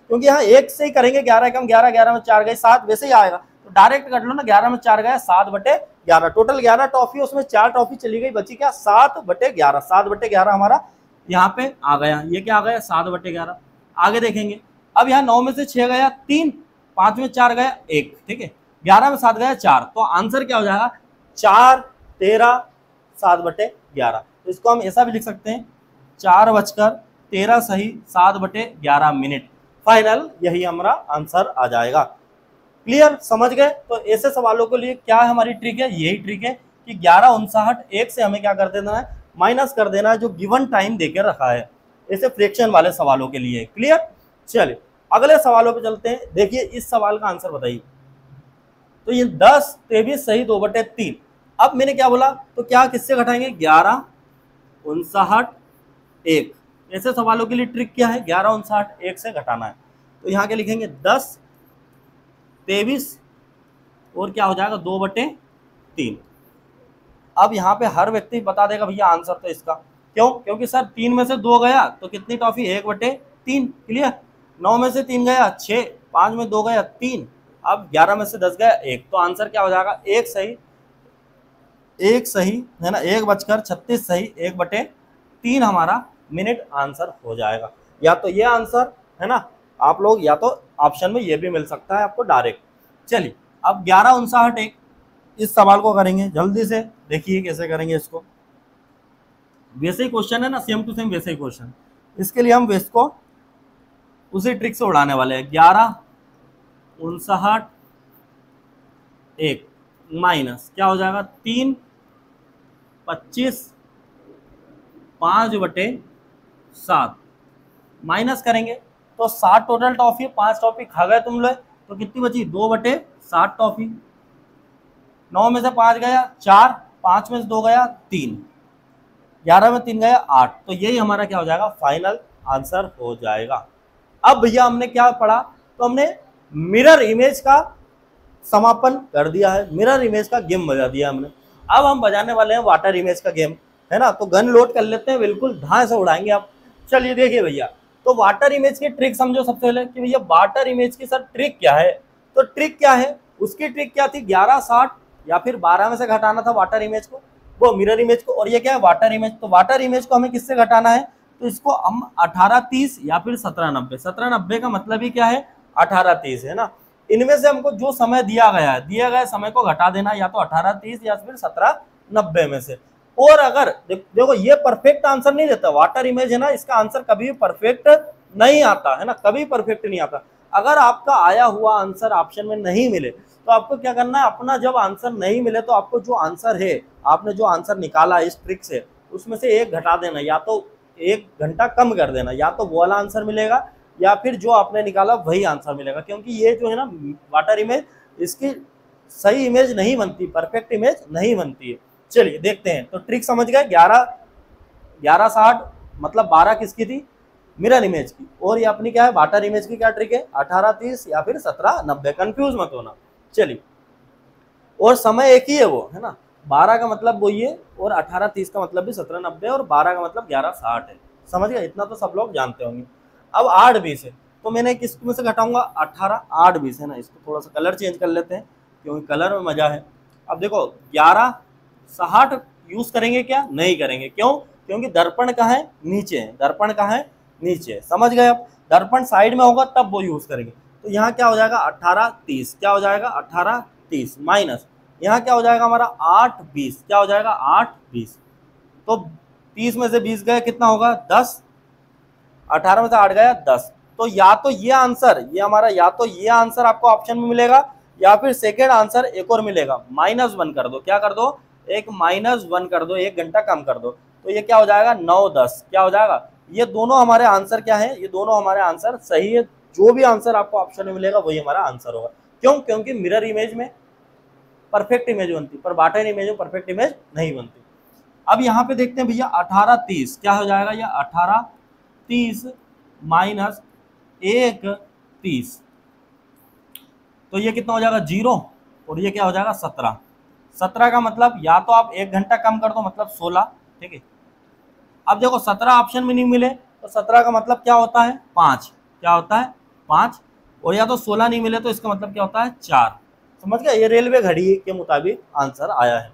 क्योंकि यहाँ 1 से ही करेंगे, 11 कम 11, 11 में 4 गए 7, वैसे ही आएगा, तो डायरेक्ट कर लो ना, 11 में 4 गया 7/11, टोटल 11 टॉफी, उसमें 4 टॉफी चली गई, बची क्या 7/11, 7/11 हमारा यहाँ पे आ गया, ये क्या आ गया 7/11। आगे देखेंगे, अब यहाँ 9 में से 6 गया 3, 5 में 4 गया 1, ठीक है, 11 में 7 गया 4, तो आंसर क्या हो जाएगा 4 13 7/11। तो इसको हम ऐसा भी लिख सकते हैं 4 13 सही 7/11 मिनट। फाइनल यही हमारा आंसर आ जाएगा। क्लियर, समझ गए? तो ऐसे सवालों के लिए क्या हमारी ट्रिक है, यही ट्रिक है कि 11:59 से हमें क्या कर देना है, माइनस कर देना है जो गिवन टाइम देकर रखा है, ऐसे फ्रैक्शन वाले सवालों के लिए। क्लियर, चलिए अगले सवालों पे चलते हैं। देखिए इस सवाल का आंसर बताइए। तो ये 10 23 सही 2/3। अब मैंने क्या बोला, तो क्या किससे घटाएंगे, 11:59 1। ऐसे सवालों के लिए ट्रिक क्या है, 11:59 1 से घटाना है। तो यहाँ के लिखेंगे 10 23 और क्या हो जाएगा 2/3। अब यहाँ पे हर व्यक्ति बता देगा भैया आंसर तो इसका, क्यों, क्योंकि सर 3 में से 2 गया तो कितनी टॉफी, 1/3। क्लियर, 9 में से 3 गया 6, 5 में 2 गया 3, अब 11 में से 10 गया 1, तो आंसर क्या हो जाएगा, 1 सही है ना, 1:36 सही 1/3 हमारा मिनट आंसर हो जाएगा। या तो ये आंसर है ना आप लोग, या तो ऑप्शन में ये भी मिल सकता है आपको डायरेक्ट। चलिए अब 11:59 1 इस सवाल को करेंगे जल्दी से, देखिए कैसे करेंगे इसको। वैसे ही क्वेश्चन है ना, सेम टू सेम वैसे ही क्वेश्चन। इसके लिए हम वेस्ट को उसी ट्रिक से उड़ाने वाले हैं। 11:59 1 माइनस क्या हो जाएगा, 3 25 5/7 माइनस करेंगे तो 7 टोटल टॉफी, 5 टॉफी खा गए तुम लोग, तो कितनी बची 2/7 टॉफी। 9 में से 5 गया 4, 5 में से 2 गया 3, 11 में 3 गया 8, तो यही हमारा क्या हो जाएगा, फाइनल आंसर हो जाएगा। अब भैया हमने क्या पढ़ा, तो हमने मिरर इमेज का समापन कर दिया है, मिरर इमेज का गेम बजा दिया हमने। अब हम बजाने वाले हैं वाटर इमेज का गेम, है ना। तो गन लोड कर लेते हैं, बिल्कुल ढाई से उड़ाएंगे आप। चलिए देखिए भैया, तो वाटर इमेज की ट्रिक समझो सबसे पहले कि भैया वाटर इमेज की सर ट्रिक क्या है। तो ट्रिक क्या है, उसकी ट्रिक क्या थी, 11:60 या फिर 12 में से घटाना था वाटर इमेज को, वो मिरर इमेज को, और ये क्या है वाटर इमेज। तो वाटर इमेज को हमें किससे घटाना है, तो इसको हम 18:30 या फिर 17:90, 17:90 का मतलब ही क्या है 18:30 है ना। इनमें से हमको जो समय दिया गया है, दिए गए समय को घटा देना, या तो 18:30 या फिर 17:90 में से। और अगर देखो ये परफेक्ट आंसर नहीं देता, वाटर इमेज है ना, इसका आंसर कभी भी परफेक्ट नहीं आता है ना, कभी परफेक्ट नहीं आता। अगर आपका आया हुआ आंसर ऑप्शन में नहीं मिले तो आपको क्या करना है, अपना जब आंसर नहीं मिले तो आपको जो आंसर है, आपने जो आंसर निकाला इस ट्रिक से, उसमें से 1 घटा देना, या तो 1 घंटा कम कर देना, या तो वो वाला आंसर मिलेगा या फिर जो आपने निकाला वही आंसर मिलेगा। क्योंकि ये जो है ना वाटर इमेज, इसकी सही इमेज नहीं बनती, परफेक्ट इमेज नहीं बनती है। चलिए देखते हैं, तो ट्रिक समझ गए। 11:60 मतलब 12 किसकी थी, मिरर इमेज की, और ये अपनी क्या है वाटर इमेज की क्या ट्रिक है, 18:30 या फिर 17:90, कंफ्यूज मत होना। चलिए, और समय एक ही है वो, है ना, 12 का मतलब वही है, और 18:30 का मतलब भी 17:90, और 12 का मतलब 11:60 है। समझ गए, इतना तो सब लोग जानते होंगे। अब 8:20 है, तो मैंने किस में से घटाऊंगा, 18 8:20 है ना। इसको थोड़ा सा कलर चेंज कर लेते हैं क्योंकि कलर में मजा है। अब देखो 11:60 यूज करेंगे क्या, नहीं करेंगे, क्यों, क्योंकि दर्पण कहाँ है, नीचे है, दर्पण कहाँ है, नीचे है। समझ गए, अब दर्पण साइड में होगा तब वो यूज करेंगे। तो यहाँ क्या हो जाएगा 18:30, क्या हो जाएगा 18:30 माइनस यहाँ क्या हो जाएगा हमारा 8:20, क्या हो जाएगा 8:20। तो 30 में से 20 गए कितना होगा 10, 18 में से 8 गया 10। तो या तो ये आंसर, ये हमारा, या तो ये आंसर आपको ऑप्शन में मिलेगा, या फिर सेकेंड आंसर एक और मिलेगा, -1 कर दो, क्या कर दो, एक -1 कर दो, 1 घंटा कम कर दो। तो ये क्या हो जाएगा 9:10, क्या हो जाएगा। ये दोनों हमारे आंसर क्या है, ये दोनों हमारे आंसर सही है। जो भी आंसर आपको ऑप्शन में मिलेगा वही हमारा आंसर होगा। क्यों, क्योंकि मिरर इमेज में परफेक्ट इमेज बनती, पर वाटर इमेज में परफेक्ट इमेज नहीं बनती। अब यहाँ पे देखते हैं भैया 18:30 क्या हो जाएगा, ये 18:30 माइनस 1:30, तो ये कितना हो जाएगा 0, और ये क्या हो जाएगा 17। 17 का मतलब या तो आप 1 घंटा कम कर दो, मतलब 16, ठीक है। अब देखो 17 ऑप्शन में नहीं मिले तो 17 का मतलब क्या होता है 5, क्या होता है 5, और या तो 16 नहीं मिले तो इसका मतलब क्या होता है 4। समझ गए, ये रेलवे घड़ी के मुताबिक आंसर आया है।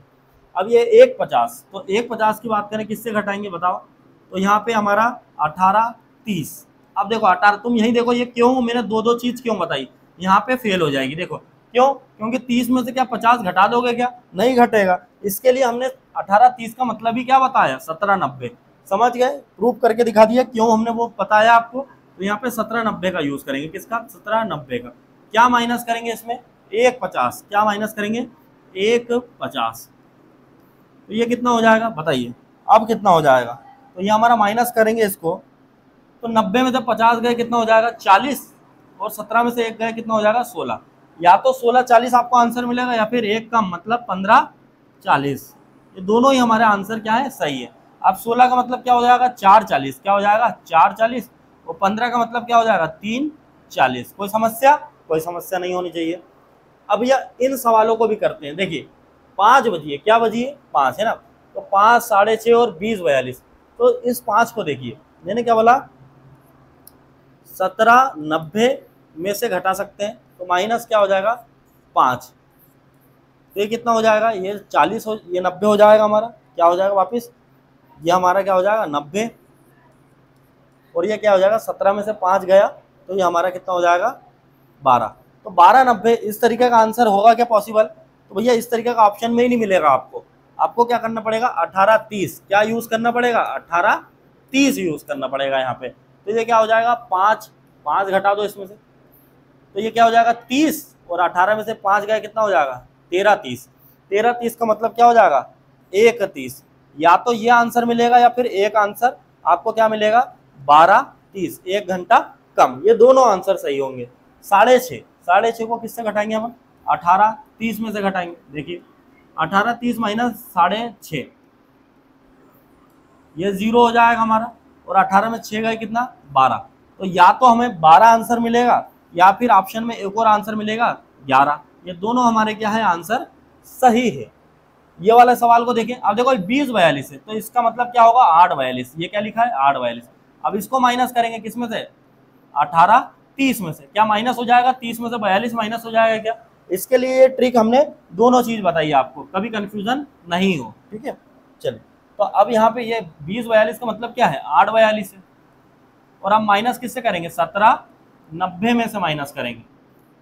अब ये 1:50, तो 1:50 की बात करें किससे घटाएंगे बताओ, तो यहाँ पे हमारा 18:30। अब देखो 18, तुम यही देखो ये क्यों मैंने दो चीज क्यों बताई, यहाँ पे फेल हो जाएगी। देखो क्यों, क्योंकि 30 में से क्या 50 घटा दोगे क्या, नहीं घटेगा। इसके लिए हमने 18:30 का मतलब ही क्या बताया 17:90, समझ गए, प्रूफ करके दिखा दिया, क्यों हमने वो बताया आपको। तो यहाँ पे 1790 का यूज करेंगे, किसका, 1790 का। क्या माइनस करेंगे इसमें, 150, क्या माइनस करेंगे, 150। तो ये कितना हो जाएगा बताइए, अब कितना हो जाएगा। तो ये हमारा माइनस करेंगे इसको, तो 90 में से 50 गए कितना हो जाएगा, 40, और 17 में से 1 गए कितना हो जाएगा, 16। या तो 16 40 आपको आंसर मिलेगा, या फिर 1 का मतलब 15 40। ये दोनों ही हमारे आंसर क्या है, सही है। अब 16 का मतलब क्या हो जाएगा, 4 40, क्या हो जाएगा 4 40, और 15 का मतलब क्या हो जाएगा, 3 40। कोई समस्या, कोई समस्या नहीं होनी चाहिए। अब यह इन सवालों को भी करते हैं। देखिए 5 बजिए, क्या बजिए, 5 है ना, तो 5 6:30 और 20 42। तो इस 5 को देखिए, मैंने क्या बोला, 1790 में से घटा सकते हैं, तो माइनस क्या हो जाएगा, 5। तो ये कितना हो जाएगा, ये 40 हो, ये 90 हो जाएगा हमारा, क्या हो जाएगा वापस, ये हमारा क्या हो जाएगा 90, और ये क्या हो जाएगा, 17 में से 5 गया, तो ये हमारा कितना हो जाएगा 12। तो 1290 इस तरीके का आंसर होगा क्या पॉसिबल। तो भैया इस तरीके का ऑप्शन में ही नहीं मिलेगा आपको। आपको क्या करना पड़ेगा, 1830, क्या यूज करना पड़ेगा, 1830 यूज करना पड़ेगा यहाँ पे। तो ये क्या हो जाएगा, 5 5 घटा दो इसमें से, तो ये क्या हो जाएगा 30, और 18 में से 5 गए कितना हो जाएगा, 1330। 1330 का मतलब क्या हो जाएगा, 130। या तो ये आंसर मिलेगा, या फिर एक आंसर आपको क्या मिलेगा, 12:30, 1 घंटा कम। ये दोनों आंसर सही होंगे। 6:30, 6:30 को किससे घटाएंगे हम, 1830 में से घटाएंगे। देखिए 1830 माइनस 6:30, ये 0 हो जाएगा हमारा, और 18 में 6 गए कितना, 12। तो या तो हमें 12 आंसर मिलेगा, या फिर ऑप्शन में एक और आंसर मिलेगा 11। ये दोनों हमारे क्या है, आंसर सही है। ये वाले सवाल को देखें, अब देखो 20 42 है, तो इसका मतलब क्या होगा, 8 42। ये क्या लिखा है, 8 42। अब इसको माइनस करेंगे किस में से, 1830 में से, क्या माइनस हो जाएगा, 30 में से 42 माइनस हो जाएगा क्या। इसके लिए ये ट्रिक हमने दोनों चीज बताई आपको, कभी कंफ्यूजन नहीं हो, ठीक है। चलिए, तो अब यहाँ पे ये 20 42 का मतलब क्या है, 8 42 है, और हम माइनस किससे करेंगे, 1790 में से माइनस करेंगे।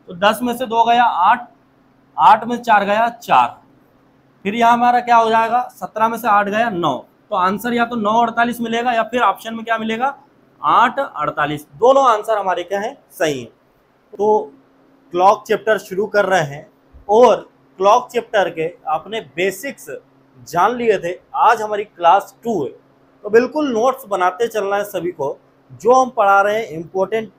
तो 10 में से 2 गया 8, 8 में 4 गया 4, फिर यहाँ हमारा क्या हो जाएगा, 17 में से 8 गया 9। तो आंसर या तो 9:48 मिलेगा, या फिर ऑप्शन में क्या मिलेगा, 8:48। दोनों आंसर हमारे क्या है, सही है। तो क्लॉक चैप्टर शुरू कर रहे हैं, और क्लॉक चैप्टर के आपने बेसिक्स जान लिए थे। आज हमारी क्लास 2 है, तो बिल्कुल नोट्स बनाते चलना है सभी को। जो हम पढ़ा रहे हैं इम्पोर्टेंट,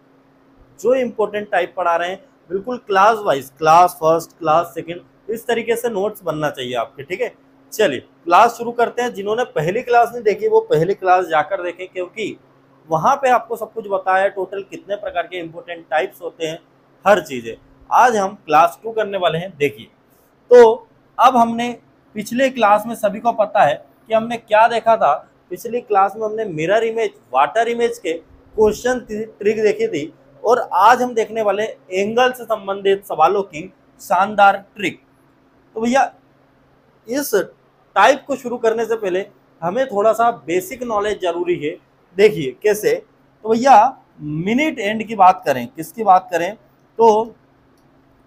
जो इम्पोर्टेंट टाइप पढ़ा रहे हैं, बिल्कुल class wise, class first, class second, इस तरीके से नोट्स बनना चाहिए आपके, ठीक है। चलिए क्लास शुरू करते हैं। जिन्होंने पहली क्लास नहीं देखी वो पहली क्लास जाकर देखें, क्योंकि वहाँ पे आपको सब कुछ बताया है, टोटल कितने प्रकार के इम्पोर्टेंट टाइप्स होते हैं, हर चीज़ें। आज हम क्लास 2 करने वाले हैं। देखिए, तो अब हमने पिछले क्लास में सभी को पता है कि हमने क्या देखा था। पिछली क्लास में हमने मिरर इमेज, वाटर इमेज के क्वेश्चन ट्रिक देखी थी, और आज हम देखने वाले एंगल से संबंधित सवालों की शानदार ट्रिक। तो भैया इस टाइप को शुरू करने से पहले हमें थोड़ा सा बेसिक नॉलेज जरूरी है। देखिए कैसे, तो भैया मिनट एंड की बात करें, किसकी बात करें, तो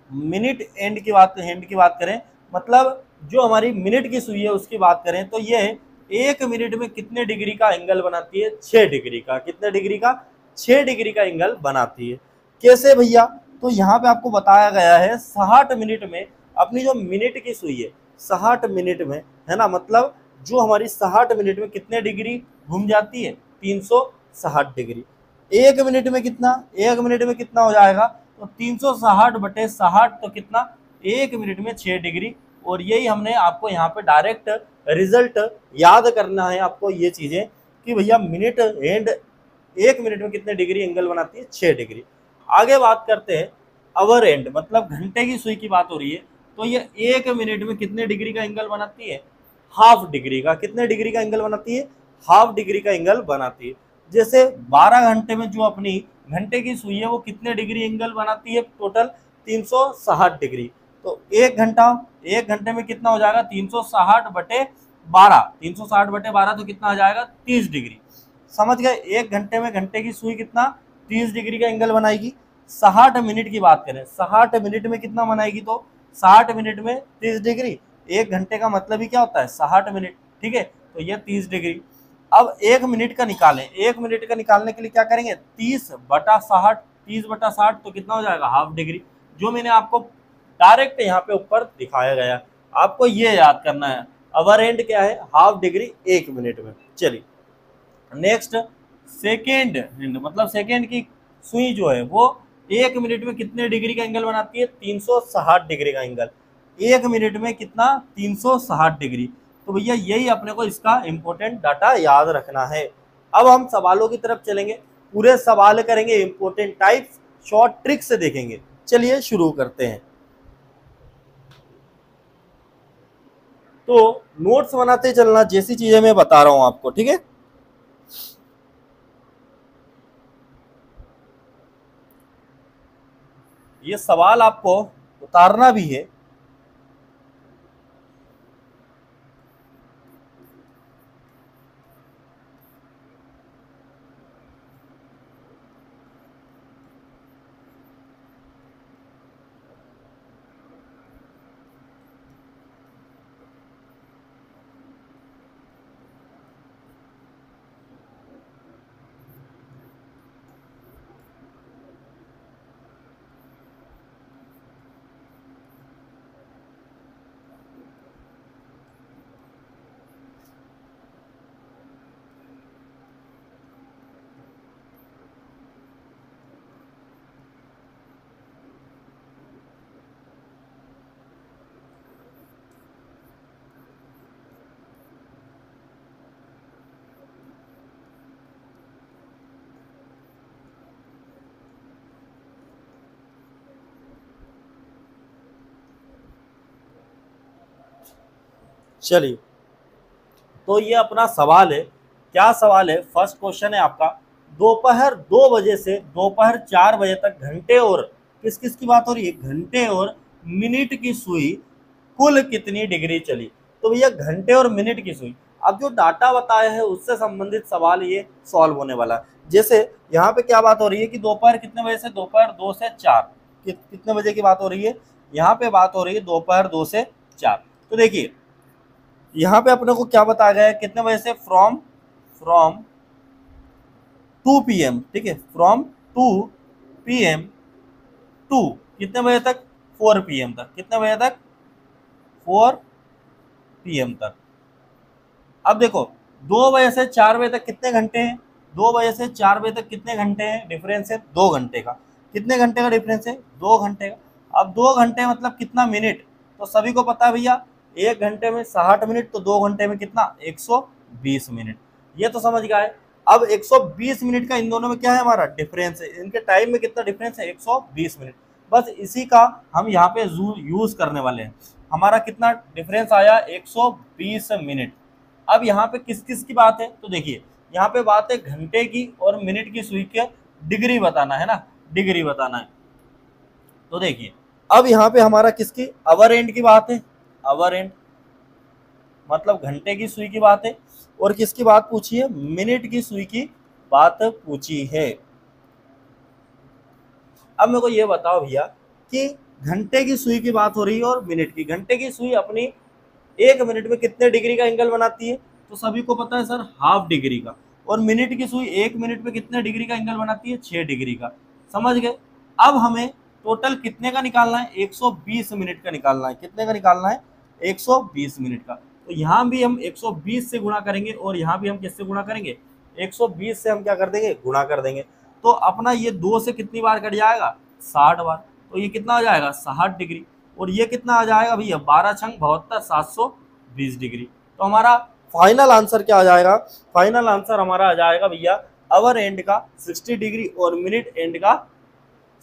मिनट एंड की बात करें, मतलब जो हमारी मिनट की सुई है उसकी बात करें, तो ये 1 मिनट में कितने डिग्री का एंगल बनाती है, 6 डिग्री का। कितने डिग्री का, 6 डिग्री का एंगल बनाती है। कैसे भैया, तो यहाँ पे आपको बताया गया है 60 मिनट में अपनी जो मिनट की सुई है, 60 मिनट में, है ना, मतलब जो हमारी 60 मिनट में कितने डिग्री घूम जाती है, 360 डिग्री। 1 मिनट में कितना, 1 मिनट में कितना हो जाएगा, तो 360/60, तो कितना, 1 मिनट में 6 डिग्री। और यही हमने आपको यहाँ पे डायरेक्ट रिजल्ट याद करना है आपको ये चीज़ें, कि भैया मिनट एंड 1 मिनट में कितने डिग्री एंगल बनाती है, 6 डिग्री। आगे बात करते हैं आवर एंड, मतलब घंटे की सुई की बात हो रही है, तो ये 1 मिनट में कितने डिग्री का एंगल बनाती है, हाफ डिग्री का। कितने डिग्री का एंगल बनाती है, हाफ डिग्री का एंगल बनाती है। जैसे 12 घंटे में जो अपनी घंटे की सुई है वो कितने डिग्री एंगल बनाती है, टोटल 360 डिग्री। तो 1 घंटे में कितना हो जाएगा, 360/12, 360/12 तो कितना आ जाएगा, 30 डिग्री। समझ गए, 1 घंटे में घंटे की सुई कितना, 30 डिग्री का एंगल बनाएगी। 60 मिनट की बात करें, 60 मिनट में कितना बनाएगी, तो 60 मिनट में 30 डिग्री। 1 घंटे का मतलब ही क्या होता है, 60 मिनट, ठीक है, तो ये 30 डिग्री। अब 1 मिनट का निकालें, 1 मिनट का निकालने के लिए क्या करेंगे, 30/60, 30/60 तो कितना हो जाएगा, हाफ डिग्री, जो मैंने आपको डायरेक्ट यहाँ पे ऊपर दिखाया गया। आपको ये याद करना है, अवर एंड क्या है, हाफ डिग्री 1 मिनट में। चलिए नेक्स्ट, सेकेंड हैंड, मतलब सेकेंड की सुई जो है वो 1 मिनट में कितने डिग्री का एंगल बनाती है, 360 डिग्री का एंगल। 1 मिनट में कितना, 360 डिग्री। तो भैया यही अपने को इसका इंपॉर्टेंट डाटा याद रखना है। अब हम सवालों की तरफ चलेंगे, पूरे सवाल करेंगे, इंपॉर्टेंट टाइप्स, शॉर्ट ट्रिक से देखेंगे। चलिए शुरू करते हैं। तो नोट्स बनाते चलना, जैसी चीजें मैं बता रहा हूं आपको, ठीक है। ये सवाल आपको उतारना भी है। चलिए, तो ये अपना सवाल है, क्या सवाल है, फर्स्ट क्वेश्चन है आपका, दोपहर 2 बजे से दोपहर 4 बजे तक घंटे और किस किस की बात हो रही है, घंटे और मिनट की सुई कुल कितनी डिग्री चली। तो भैया घंटे और मिनट की सुई, अब जो डाटा बताया है उससे संबंधित सवाल ये सॉल्व होने वाला है। जैसे यहाँ पे क्या बात हो रही है कि दोपहर कितने बजे से, दोपहर 2 से 4, कितने बजे की बात हो रही है, यहाँ पे बात हो रही है दोपहर 2 से 4। तो देखिए यहाँ पे अपने को क्या बताया गया है, कितने बजे से, फ्रॉम 2 PM, ठीक है, फ्रॉम 2 PM टू कितने बजे तक, 4 PM तक, कितने बजे तक, 4 PM तक। अब देखो 2 बजे से 4 बजे तक कितने घंटे हैं, 2 बजे से 4 बजे तक कितने घंटे हैं, डिफरेंस है 2 घंटे का। कितने घंटे का डिफरेंस है, 2 घंटे का। अब 2 घंटे मतलब कितना मिनट, तो सभी को पता है भैया 1 घंटे में 60 मिनट, तो 2 घंटे में कितना, 120 मिनट। ये तो समझ गया है। अब 120 मिनट का इन दोनों में क्या है, हमारा डिफरेंस है, इनके टाइम में कितना डिफरेंस है, 120 मिनट। बस इसी का हम यहाँ पे यूज करने वाले हैं। हमारा कितना डिफरेंस आया, 120 मिनट। अब यहाँ पे किस किस की बात है, तो देखिए यहाँ पे बात है घंटे की और मिनट की सुई के डिग्री बताना है ना, डिग्री बताना है। तो देखिए अब यहाँ पे हमारा किसकी, अवर एंड की बात है, अवर एंड मतलब घंटे की सुई की बात है, और किसकी बात पूछी है, मिनट की सुई की बात पूछी है। अब मेरे को ये बताओ भैया कि घंटे की सुई की बात हो रही है और मिनट की, घंटे की सुई अपनी 1 मिनट में कितने डिग्री का एंगल बनाती है, तो सभी को पता है सर, हाफ डिग्री का। और मिनट की सुई 1 मिनट में कितने डिग्री का एंगल बनाती है, 6 डिग्री का। समझ गए। अब हमें टोटल कितने का निकालना है, 120 मिनट का निकालना है। कितने का निकालना है, 120 मिनट का। तो यहाँ भी हम 120 से गुणा करेंगे और यहाँ भी हम किससे गुणा करेंगे, 120 से हम क्या कर देंगे, गुणा कर देंगे। तो अपना ये 2 से कितनी बार कट जाएगा, 60 बार। तो ये कितना आ जाएगा, 60 डिग्री। और ये कितना आ जाएगा भैया, 12 छंग 72, 720 डिग्री। तो हमारा फाइनल आंसर क्या आ जाएगा, फाइनल आंसर हमारा आ जाएगा भैया अवर एंड का 60 डिग्री और मिनट एंड का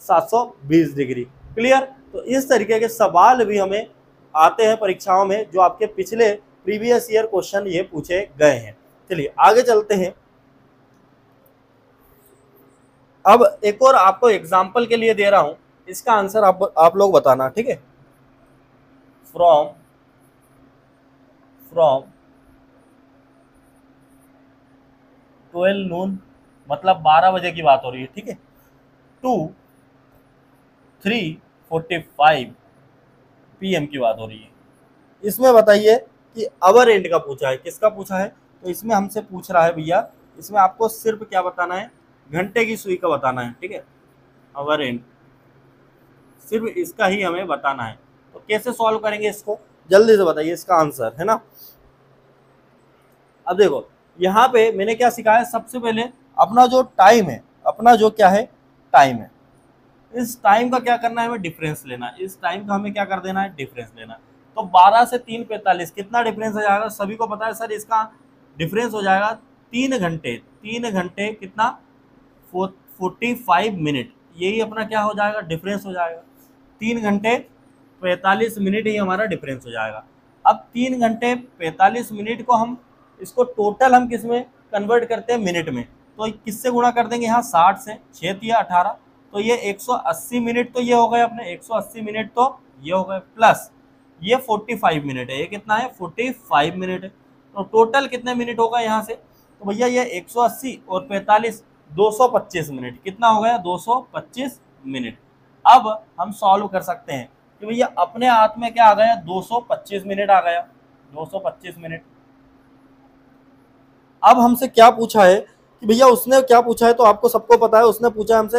720 डिग्री। क्लियर। तो इस तरीके के सवाल भी हमें आते हैं परीक्षाओं में, जो आपके पिछले प्रीवियस ईयर क्वेश्चन ये पूछे गए हैं। चलिए आगे चलते हैं। अब एक और आपको एग्जाम्पल के लिए दे रहा हूं, इसका आंसर आप लोग बताना, ठीक है। फ्रॉम 12 नून मतलब 12 बजे की बात हो रही है, ठीक है, टू 3:45 PM की बात हो रही है। इसमें बताइए कि अवर एंड का पूछा है, किसका पूछा है, तो इसमें हमसे पूछ रहा है भैया, इसमें आपको सिर्फ क्या बताना है, घंटे की सुई का बताना है, ठीक है, आवर एंड, सिर्फ इसका ही हमें बताना है। तो कैसे सॉल्व करेंगे इसको, जल्दी से बताइए इसका आंसर, है ना। अब देखो यहाँ पे मैंने क्या सिखाया, सबसे पहले अपना जो टाइम है, अपना जो क्या है टाइम है, इस टाइम का क्या करना है, हमें डिफरेंस लेना है, इस टाइम का हमें क्या कर देना है, डिफरेंस लेना है। तो 12 से 3:45 कितना डिफरेंस हो जाएगा, सभी को पता है सर, इसका डिफरेंस हो जाएगा 3 घंटे, 3 घंटे कितना 45 मिनट, यही अपना क्या हो जाएगा, डिफरेंस हो जाएगा। 3 घंटे 45 मिनट ही हमारा डिफरेंस हो जाएगा। अब 3 घंटे 45 मिनट को हम, इसको टोटल हम किस में कन्वर्ट करते हैं, मिनट में। तो किससे गुणा कर देंगे, यहाँ 60 से, 6 तिया 18, तो ये 180 मिनट तो ये हो गए अपने, 180 मिनट तो ये हो गए, प्लस ये 45 मिनट है, ये कितना है 45 मिनट है। तो टोटल कितने मिनट होगा यहाँ से, तो भैया ये 180 और 45 225 मिनट, कितना हो गया 225 मिनट। अब हम सॉल्व कर सकते हैं कि भैया अपने हाथ में क्या आ गया, 225 मिनट आ गया, 225 मिनट। अब हमसे क्या पूछा है कि भैया, उसने क्या पूछा है, तो आपको सबको पता है, उसने पूछा है हमसे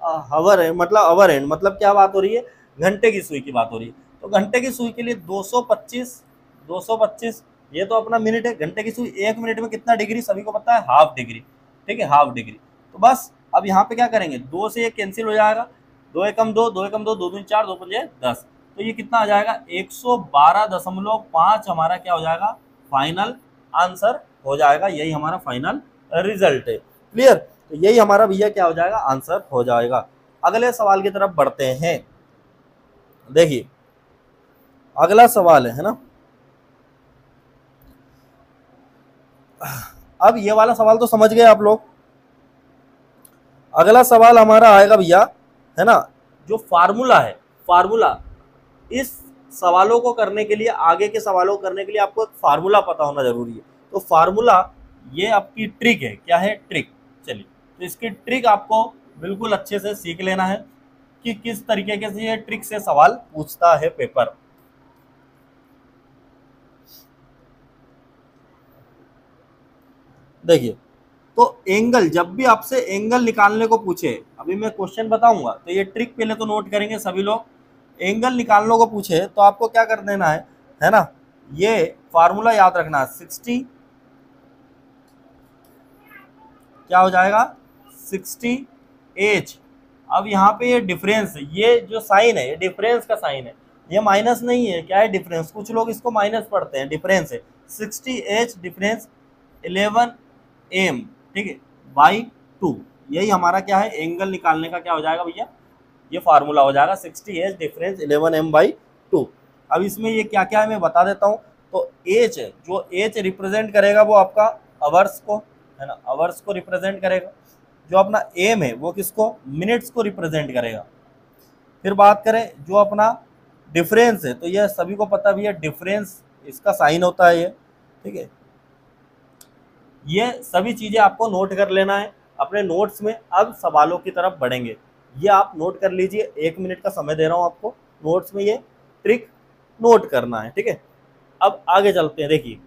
हवर है, मतलब अवर एंड, मतलब क्या बात हो रही है, घंटे की सुई की बात हो रही है। तो घंटे की सुई के लिए 225 ये तो अपना मिनट है, घंटे की सुई 1 मिनट में कितना डिग्री, सभी को पता है हाफ डिग्री, ठीक है, हाफ डिग्री। तो बस अब यहाँ पे क्या करेंगे, 2 से ये कैंसिल हो जाएगा, 2 एकम 2, 2 एकम 2, 2 दूनी 4, 2 पंजे 10, तो ये कितना आ जाएगा 112.5 हमारा क्या हो जाएगा, फाइनल आंसर हो जाएगा, यही हमारा फाइनल रिजल्ट है। क्लियर, तो यही हमारा भैया क्या हो जाएगा, आंसर हो जाएगा। अगले सवाल की तरफ बढ़ते हैं। देखिए अगला सवाल है ना, अब ये वाला सवाल तो समझ गए आप लोग। अगला सवाल हमारा आएगा भैया, है ना, जो फार्मूला है, फार्मूला, इस सवालों को करने के लिए, आगे के सवालों को करने के लिए आपको एक फार्मूला पता होना जरूरी है। तो फार्मूला ये आपकी ट्रिक है, क्या है, ट्रिक। चलिए, तो इसकी ट्रिक आपको बिल्कुल अच्छे से सीख लेना है कि किस तरीके से ये ट्रिक से सवाल पूछता है पेपर। देखिए, तो एंगल, जब भी आपसे एंगल निकालने को पूछे, अभी मैं क्वेश्चन बताऊंगा तो ये ट्रिक पहले तो नोट करेंगे सभी लोग। एंगल निकालने को पूछे तो आपको क्या कर देना है ना, ये फार्मूला याद रखना, 60 क्या हो जाएगा 60h। अब यहाँ पे ये डिफरेंस, ये जो साइन है ये डिफरेंस का साइन है, ये माइनस नहीं है, क्या है डिफरेंस, कुछ लोग इसको माइनस पढ़ते हैं, डिफरेंस है 60h डिफरेंस 11m, ठीक है, बाई 2, यही हमारा क्या है एंगल निकालने का क्या हो जाएगा भैया, ये फार्मूला हो जाएगा 60h डिफरेंस 11m/2। अब इसमें ये क्या क्या है मैं बता देता हूँ। तो एच, जो एच रिप्रेजेंट करेगा वो आपका अवर्स को, है ना, अवर्स को रिप्रेजेंट करेगा। जो अपना एम है वो किसको, मिनट्स को रिप्रेजेंट करेगा। फिर बात करें जो अपना डिफरेंस है, तो यह सभी को पता भी है, डिफरेंस इसका साइन होता है ये, ठीक है। ये सभी चीज़ें आपको नोट कर लेना है अपने नोट्स में। अब सवालों की तरफ बढ़ेंगे, ये आप नोट कर लीजिए, 1 मिनट का समय दे रहा हूँ आपको, नोट्स में ये ट्रिक नोट करना है, ठीक है। अब आगे चलते हैं, देखिए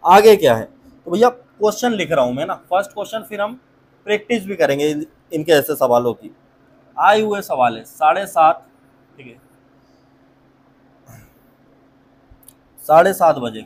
आगे क्या है। तो भैया क्वेश्चन लिख रहा हूँ मैं ना, फर्स्ट क्वेश्चन, फिर हम प्रैक्टिस भी करेंगे इनके ऐसे सवालों की। आए हुए सवाल है 7:30, ठीक है, 7:30 बजे।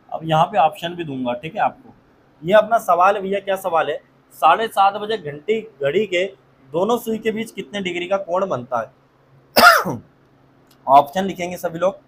अब यहाँ पे ऑप्शन भी दूंगा, ठीक है आपको। ये अपना सवाल है भैया, क्या सवाल है, 7:30 बजे घंटी घड़ी के दोनों सुई के बीच कितने डिग्री का कोण बनता है। ऑप्शन लिखेंगे सभी लोग।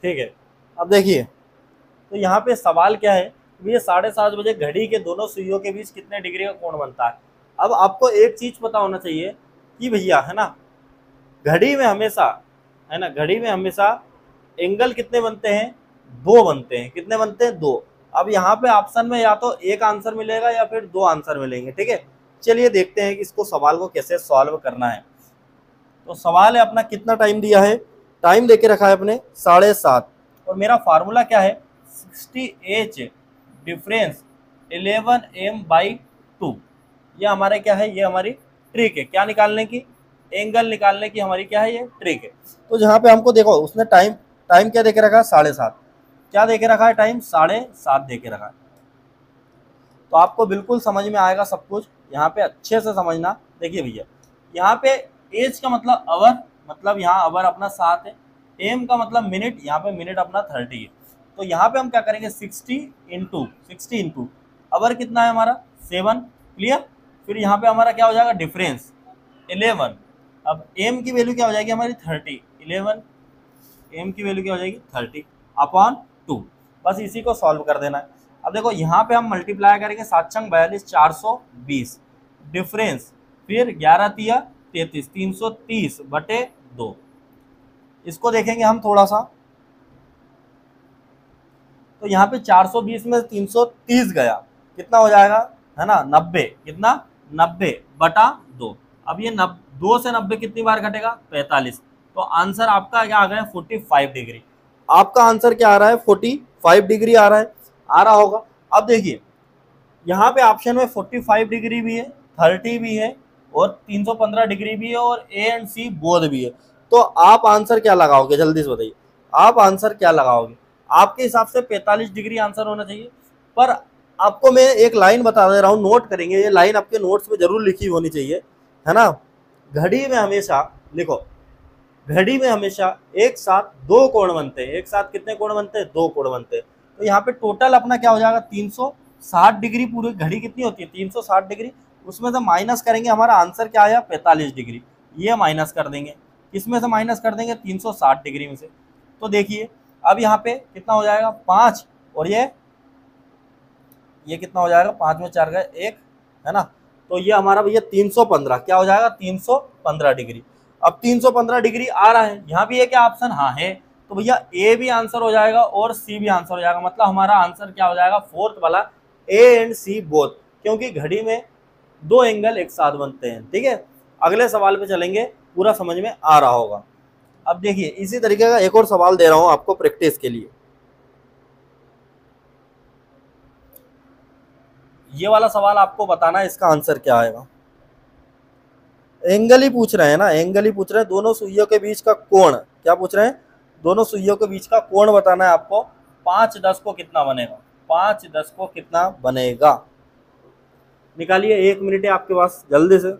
ठीक है। अब देखिए, तो यहाँ पे सवाल क्या है, ये 7:30 बजे घड़ी के दोनों सुइयों के बीच कितने डिग्री का कोण बनता है। अब आपको एक चीज पता होना चाहिए कि भैया, है ना, घड़ी में हमेशा, है ना, घड़ी में हमेशा एंगल कितने बनते हैं, दो बनते हैं। कितने बनते हैं, दो। अब यहाँ पे ऑप्शन में या तो एक आंसर मिलेगा या फिर दो आंसर मिलेंगे, ठीक है। चलिए देखते हैं कि इसको सवाल को कैसे सॉल्व करना है। तो सवाल है अपना, कितना टाइम दिया है, टाइम देके रखा है अपने 7:30, और मेरा फार्मूला क्या है, 60H डिफरेंस 11m/2। ये हमारे क्या है, ये हमारी ट्रिक है, क्या निकालने की, एंगल निकालने की हमारी क्या है, ये ट्रिक है। तो जहाँ पे हमको देखो उसने टाइम टाइम क्या देके रखा है, 7:30। क्या देके रखा है, टाइम 7:30 देके रखा है। तो आपको बिल्कुल समझ में आएगा सब कुछ, यहाँ पे अच्छे से समझना। देखिए भैया, यहाँ पे एज का मतलब आवर, मतलब यहाँ आवर अपना 7 है, एम का मतलब मिनट, यहाँ पे मिनट अपना 30 है। तो यहाँ पे हम क्या करेंगे, 60 इंटू आवर कितना है हमारा 7, क्लियर। फिर यहाँ पे हमारा क्या हो जाएगा, डिफरेंस 11। अब एम की वैल्यू क्या हो जाएगी हमारी 30, 11 एम की वैल्यू क्या हो जाएगी 30/2। बस इसी को सॉल्व कर देना है। अब देखो यहाँ पे हम मल्टीप्लाई करेंगे, 7 छंग 42, 420 डिफरेंस, फिर 11 तिया 33, 330/2। इसको देखेंगे हम थोड़ा सा, तो यहाँ पे 420 में 330 गया, कितना हो जाएगा, है ना, 90। कितना, 90/2। अब ये 2 से 90 कितनी बार घटेगा, 45। तो आंसर आपका क्या आ गया, 45 डिग्री। आपका आंसर क्या आ रहा है, 45 डिग्री आ रहा है, आ रहा होगा। अब देखिए, यहाँ पे ऑप्शन में 45 डिग्री भी है, 30 भी है, और 315 डिग्री भी है, और ए एंड सी बोध भी है। तो आप आंसर क्या लगाओगे, जल्दी से बताइए, आप आंसर क्या लगाओगे। आपके हिसाब से 45 डिग्री आंसर होना चाहिए। पर आपको मैं एक लाइन बता दे रहा हूँ, नोट करेंगे, ये लाइन आपके नोट्स में जरूर लिखी होनी चाहिए, है ना। घड़ी में हमेशा लिखो, घड़ी में हमेशा एक साथ दो कोण बनते हैं। एक साथ कितने कोण बनते हैं, दो कोण बनते हैं। तो यहाँ पे टोटल अपना क्या हो जाएगा, 360 डिग्री। पूरी घड़ी कितनी होती है, 360 डिग्री। उसमें से माइनस करेंगे, हमारा आंसर क्या आया, 45 डिग्री। ये माइनस कर देंगे, किसमें से माइनस कर देंगे, 360 डिग्री में से। तो देखिए अब यहाँ पे कितना हो जाएगा, 5, और ये कितना हो जाएगा, 5 में 4 गए 1, है ना। तो ये हमारा भैया 315 क्या हो जाएगा, 315 डिग्री। अब 315 डिग्री आ रहा है, यहाँ भी है क्या ऑप्शन, हाँ है। तो भैया ए भी आंसर हो जाएगा और सी भी आंसर हो जाएगा। मतलब हमारा आंसर क्या हो जाएगा, फोर्थ वाला, ए एंड सी बोथ, क्योंकि घड़ी में दो एंगल एक साथ बनते हैं। ठीक है, अगले सवाल पे चलेंगे, पूरा समझ में आ रहा होगा। अब देखिए, इसी तरीके का एक और सवाल दे रहा हूं आपको प्रैक्टिस के लिए। ये वाला सवाल आपको बताना है, इसका आंसर क्या आएगा। एंगल ही पूछ रहे हैं ना, एंगल ही पूछ रहे हैं। दोनों सुइयों के बीच का कोण क्या पूछ रहे हैं, दोनों सुइयों के बीच का कोण बताना है आपको। 5-10 को कितना बनेगा, 5-10 को कितना बनेगा, निकालिए। 1 मिनट है आपके पास, जल्दी से।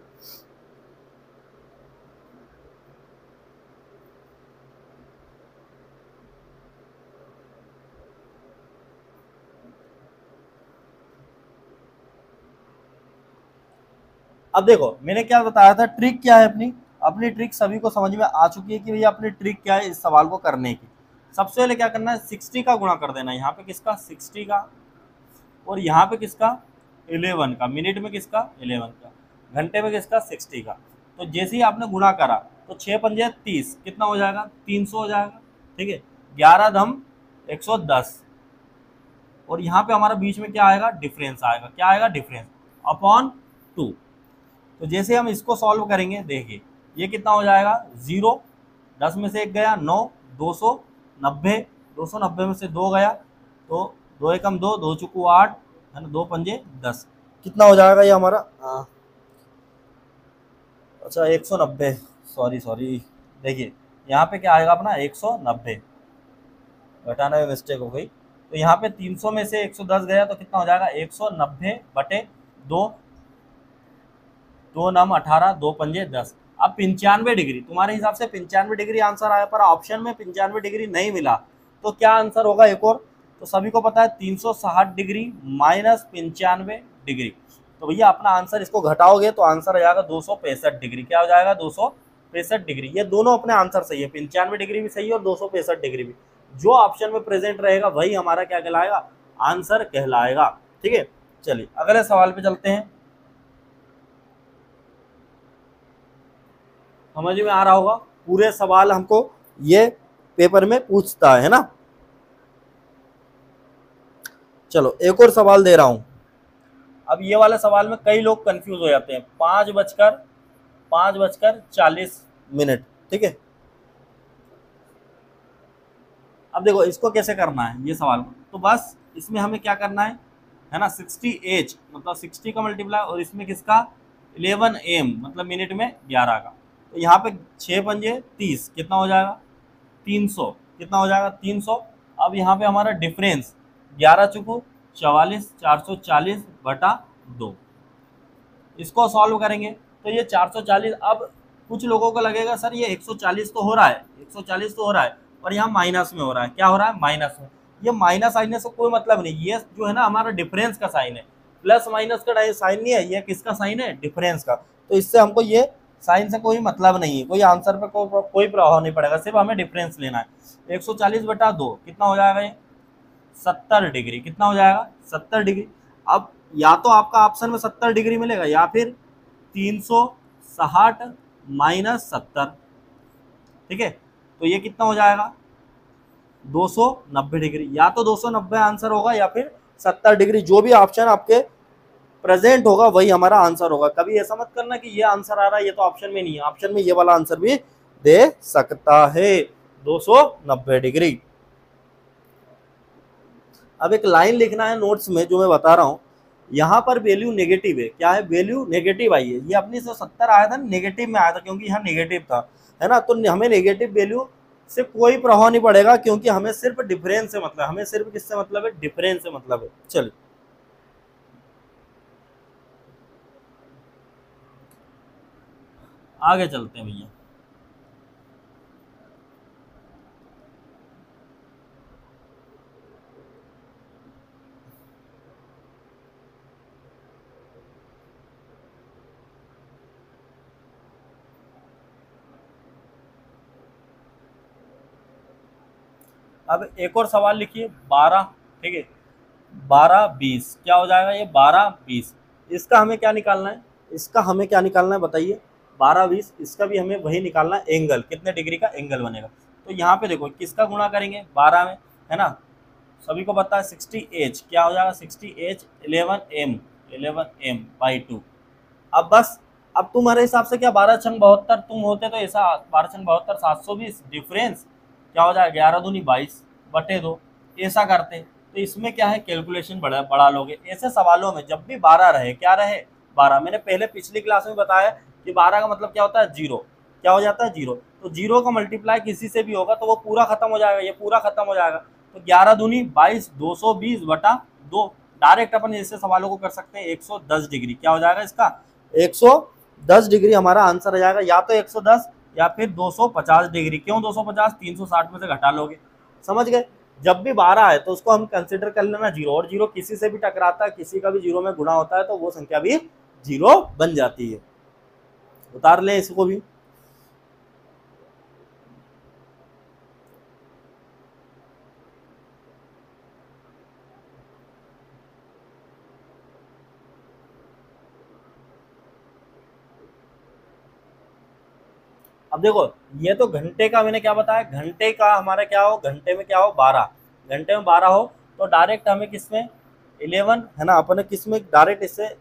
अब देखो, मैंने क्या बताया था, ट्रिक क्या है अपनी, अपनी ट्रिक सभी को समझ में आ चुकी है कि भैया अपनी ट्रिक क्या है इस सवाल को करने की। सबसे पहले क्या करना है, 60 का गुणा कर देना है। यहाँ पे किसका, 60 का, और यहाँ पे किसका, 11 का। मिनट में किसका, 11 का। घंटे में किसका, 60 का। तो जैसे ही आपने गुणा करा तो 6 पंजे 30, कितना हो जाएगा, 300 हो जाएगा। ठीक है, 11 धम 110, और यहाँ पे हमारा बीच में क्या आएगा, डिफरेंस आएगा। क्या आएगा, डिफरेंस अपॉन 2। तो जैसे हम इसको सॉल्व करेंगे, देखिए ये कितना हो जाएगा, 0, 10 में से 1 गया 9, 290, 290 में से 2 गया, तो 2 एकम 2, 2 चुकू 8, है ना, 2 पंजे 10, कितना हो जाएगा ये हमारा, अच्छा 190, सॉरी, देखिए यहाँ पे क्या आएगा अपना 190, घटाने में मिस्टेक हो गई। तो यहाँ पे 300 में से 110 गया, तो कितना हो जाएगा, 190/2, 2 9 18, 2 पंजे 10। अब 95 डिग्री, तुम्हारे हिसाब से 95 डिग्री आंसर आया, पर ऑप्शन में 95 डिग्री नहीं मिला, तो क्या आंसर होगा एक और। तो सभी को पता है 360 डिग्री माइनस 95 डिग्री। तो भैया अपना आंसर, इसको घटाओगे तो आंसर आ जाएगा 265 डिग्री। क्या हो जाएगा, 265 डिग्री। ये दोनों अपने आंसर सही है, 95 डिग्री भी सही है और 265 डिग्री भी। जो ऑप्शन में प्रेजेंट रहेगा वही हमारा क्या कहलाएगा, आंसर कहलाएगा। ठीक है, चलिए अगले सवाल पे चलते हैं। समझ में आ रहा होगा, पूरे सवाल हमको ये पेपर में पूछता है ना। चलो एक और सवाल दे रहा हूं। अब ये वाले सवाल में कई लोग कंफ्यूज हो जाते हैं। 5:40 ठीक है। अब देखो इसको कैसे करना है ये सवाल, तो बस इसमें हमें क्या करना है ना, 60H मतलब 60 का मल्टीप्लाई और इसमें किसका 11M मतलब मिनट में 11 का। तो यहाँ पे 6 पंजे 30 कितना हो जाएगा 300, कितना हो जाएगा 300। अब यहाँ पे हमारा डिफरेंस 11 चुको 44, 440 बटा 2, इसको सॉल्व करेंगे तो ये 440। अब कुछ लोगों को लगेगा सर ये 140 तो हो रहा है, 140 तो हो रहा है, और यहाँ माइनस में हो रहा है। क्या हो रहा है, माइनस में। ये माइनस आने से कोई मतलब नहीं, ये जो है ना हमारा डिफरेंस का साइन है, प्लस माइनस का साइन नहीं है, ये किसका साइन है, डिफरेंस का। तो इससे हमको ये साइन से कोई मतलब नहीं है, कोई आंसर पे कोई प्रभाव नहीं पड़ेगा, सिर्फ हमें डिफरेंस लेना है। 140 बटा 2 कितना हो जाएगा, ये 70 डिग्री। कितना हो जाएगा 70 डिग्री। अब या तो आपका ऑप्शन में 70 डिग्री मिलेगा या फिर 360 माइनस 70। ठीक है, तो ये कितना हो जाएगा 290 डिग्री। या तो 290 आंसर होगा या फिर 70 डिग्री, जो भी ऑप्शन आपके प्रेजेंट होगा वही हमारा आंसर होगा। कभी ऐसा मत करना कि ये आंसर आ रहा है ये तो ऑप्शन में नहीं है, ऑप्शन में ये वाला आंसर भी दे सकता है 290 डिग्री। अब एक लाइन लिखना है नोट्स में जो मैं बता रहा हूं, यहाँ पर वैल्यू नेगेटिव है। क्या है, वैल्यू नेगेटिव आई है। ये अपनी से 70 आया था नेगेटिव में आया था क्योंकि यहाँ नेगेटिव था, है ना। तो हमें नेगेटिव वैल्यू से कोई प्रभाव नहीं पड़ेगा क्योंकि हमें सिर्फ डिफरेंस से मतलब, हमें सिर्फ किससे मतलब है, डिफरेंस से मतलब है। चलिए आगे चलते हैं भैया। अब एक और सवाल लिखिए 12। ठीक है, 12-20 क्या हो जाएगा, ये 12-20। इसका हमें क्या निकालना है, इसका हमें क्या निकालना है बताइए, 12-20। इसका भी हमें वही निकालना है, एंगल कितने डिग्री का एंगल बनेगा। तो यहाँ पे देखो किसका गुणा करेंगे 12 में, है ना। सभी को पता है 60H क्या हो जाएगा, 60H 11M/2। अब बस, अब तुम्हारे हिसाब से क्या 12×72 तुम होते तो ऐसा 12×72 720 डिफरेंस क्या हो जाएगा 11 दूनी 22 बटे 2, ऐसा करते। तो इसमें क्या है कैलकुलेशन बढ़ा लोगे। ऐसे सवालों में जब भी 12 रहे, क्या रहे 12, मैंने पहले पिछली क्लास में बताया कि 12 का मतलब क्या होता है, जीरो। क्या हो जाता है, जीरो। तो जीरो का मल्टीप्लाई किसी से भी होगा तो वो पूरा खत्म हो जाएगा, ये पूरा खत्म हो जाएगा। तो 11 दूनी 22 220 बटा 2। डायरेक्ट अपन ऐसे सवालों को कर सकते हैं 110 डिग्री। क्या हो जाएगा इसका 110 डिग्री हमारा आंसर आ जाएगा, या तो 110 या फिर 250 डिग्री। क्यों 250, 360 में से घटा लोगे, समझ गए। जब भी 12 है तो उसको हम कंसिडर कर लेना जीरो, और जीरो किसी से भी टकराता है, किसी का भी जीरो में गुणा होता है तो वो संख्या भी जीरो बन जाती है। उतार लें इसको भी। अब देखो ये तो घंटे का मैंने क्या बताया, घंटे का हमारा क्या हो, घंटे में क्या हो 12, घंटे में 12 हो तो डायरेक्ट हमें किसमें 11, है ना, अपन ने किसमें डायरेक्ट इससे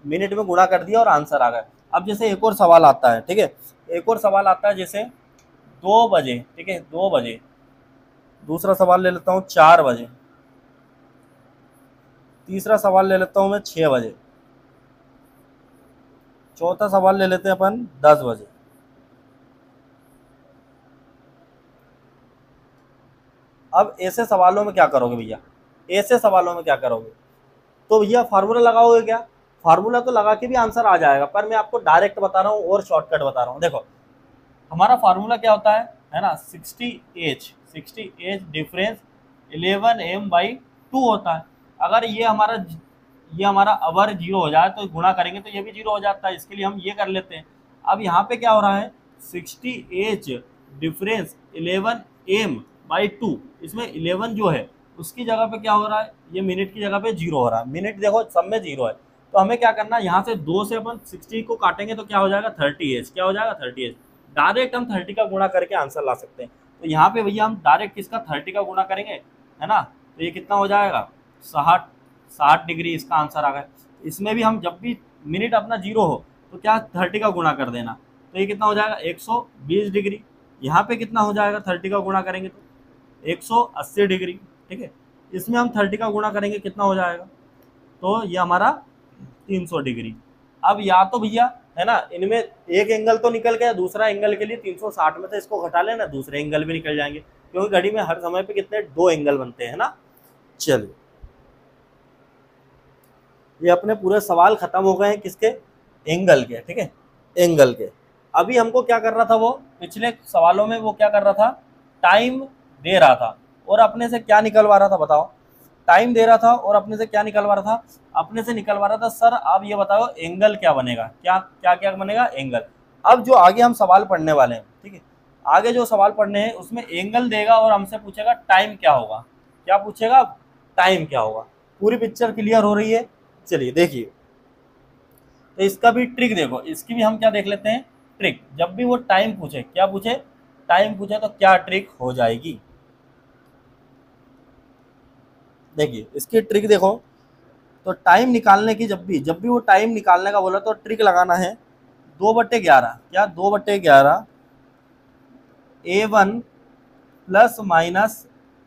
मिनट में गुणा कर दिया और आंसर आ गया। अब जैसे एक और सवाल आता है, ठीक है, एक और सवाल आता है जैसे 2 बजे, ठीक है 2 बजे। दूसरा सवाल ले लेता हूँ 4 बजे। तीसरा सवाल ले लेता हूँ मैं 6 बजे। चौथा सवाल ले लेते हैं अपन 10 बजे। अब ऐसे सवालों में क्या करोगे भैया, ऐसे सवालों में क्या करोगे, तो भैया फार्मूला लगाओगे क्या। फार्मूला तो लगा के भी आंसर आ जाएगा, पर मैं आपको डायरेक्ट बता रहा हूँ और शॉर्टकट बता रहा हूँ। देखो हमारा फार्मूला क्या होता है ना, 60H डिफरेंस 11M/2 होता है। अगर ये हमारा अवर जीरो हो जाए तो गुणा करेंगे तो ये भी जीरो हो जाता है, इसके लिए हम ये कर लेते हैं। अब यहाँ पे क्या हो रहा है 60H डिफरेंस 11M बाई 2, इसमें 11 जो है उसकी जगह पे क्या हो रहा है, ये मिनट की जगह पे 0 हो रहा है, मिनट देखो सब में 0 है। तो हमें क्या करना है, यहाँ से 2 से अपन 60 को काटेंगे तो क्या हो जाएगा 30 क्या हो जाएगा 30 डायरेक्ट हम 30 का गुणा करके आंसर ला सकते हैं। तो यहाँ पे भैया हम डायरेक्ट किसका 30 का गुणा करेंगे, है ना, तो ये कितना हो जाएगा 60 डिग्री इसका आंसर आ गया। इसमें भी हम जब भी मिनट अपना 0 हो तो क्या 30 का गुणा कर देना, तो ये कितना हो जाएगा 120 डिग्री। यहाँ पे कितना हो जाएगा 30 का गुणा करेंगे तो 180 डिग्री, ठीक है। इसमें हम 30 का गुणा करेंगे कितना हो जाएगा, तो ये हमारा 300 डिग्री। अब या तो भैया है ना, इनमें एक एंगल तो निकल गया, दूसरा एंगल के लिए 360 में से इसको घटा लेना, दूसरे एंगल भी निकल जाएंगे, क्योंकि घड़ी में हर समय पे कितने 2 एंगल बनते हैं ना। चलिए ये अपने पूरे सवाल खत्म हो गए हैं किसके, एंगल के, ठीक है, एंगल के। अभी हमको क्या कर रहा था, वो पिछले सवालों में वो क्या कर रहा था, टाइम दे रहा था और अपने से क्या निकलवा रहा था बताओ, टाइम दे रहा था और अपने से क्या निकलवा रहा था, अपने से निकलवा रहा था सर आप ये बताओ एंगल क्या बनेगा, क्या क्या क्या बनेगा एंगल। अब जो आगे हम सवाल पढ़ने वाले हैं, ठीक है, आगे जो सवाल पढ़ने हैं उसमें एंगल देगा और हमसे पूछेगा टाइम क्या होगा, क्या पूछेगा टाइम क्या होगा। पूरी पिक्चर क्लियर हो रही है, चलिए देखिए। तो इसका भी ट्रिक देखो, इसकी भी हम क्या देख लेते हैं ट्रिक, जब भी वो टाइम पूछे, क्या पूछे टाइम पूछे तो क्या ट्रिक हो जाएगी। देखिए इसकी ट्रिक देखो, तो टाइम निकालने की जब भी वो टाइम निकालने का बोला तो ट्रिक लगाना है 2/11, क्या 2/11 A1 plus minus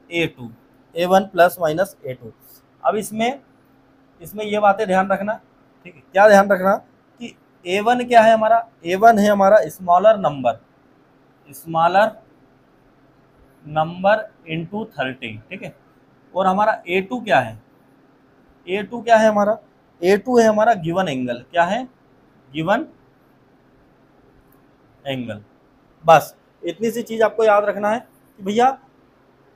A2, A1 plus minus A2। अब इसमें ये बातें ध्यान रखना, ठीक है, क्या ध्यान रखना कि A1 क्या है हमारा, A1 है हमारा स्मॉलर नंबर इंटू 30, ठीक है। और हमारा A2 क्या है, A2 क्या है हमारा, A2 है हमारा गिवन एंगल, क्या है गिवन एंगल। बस इतनी सी चीज आपको याद रखना है कि भैया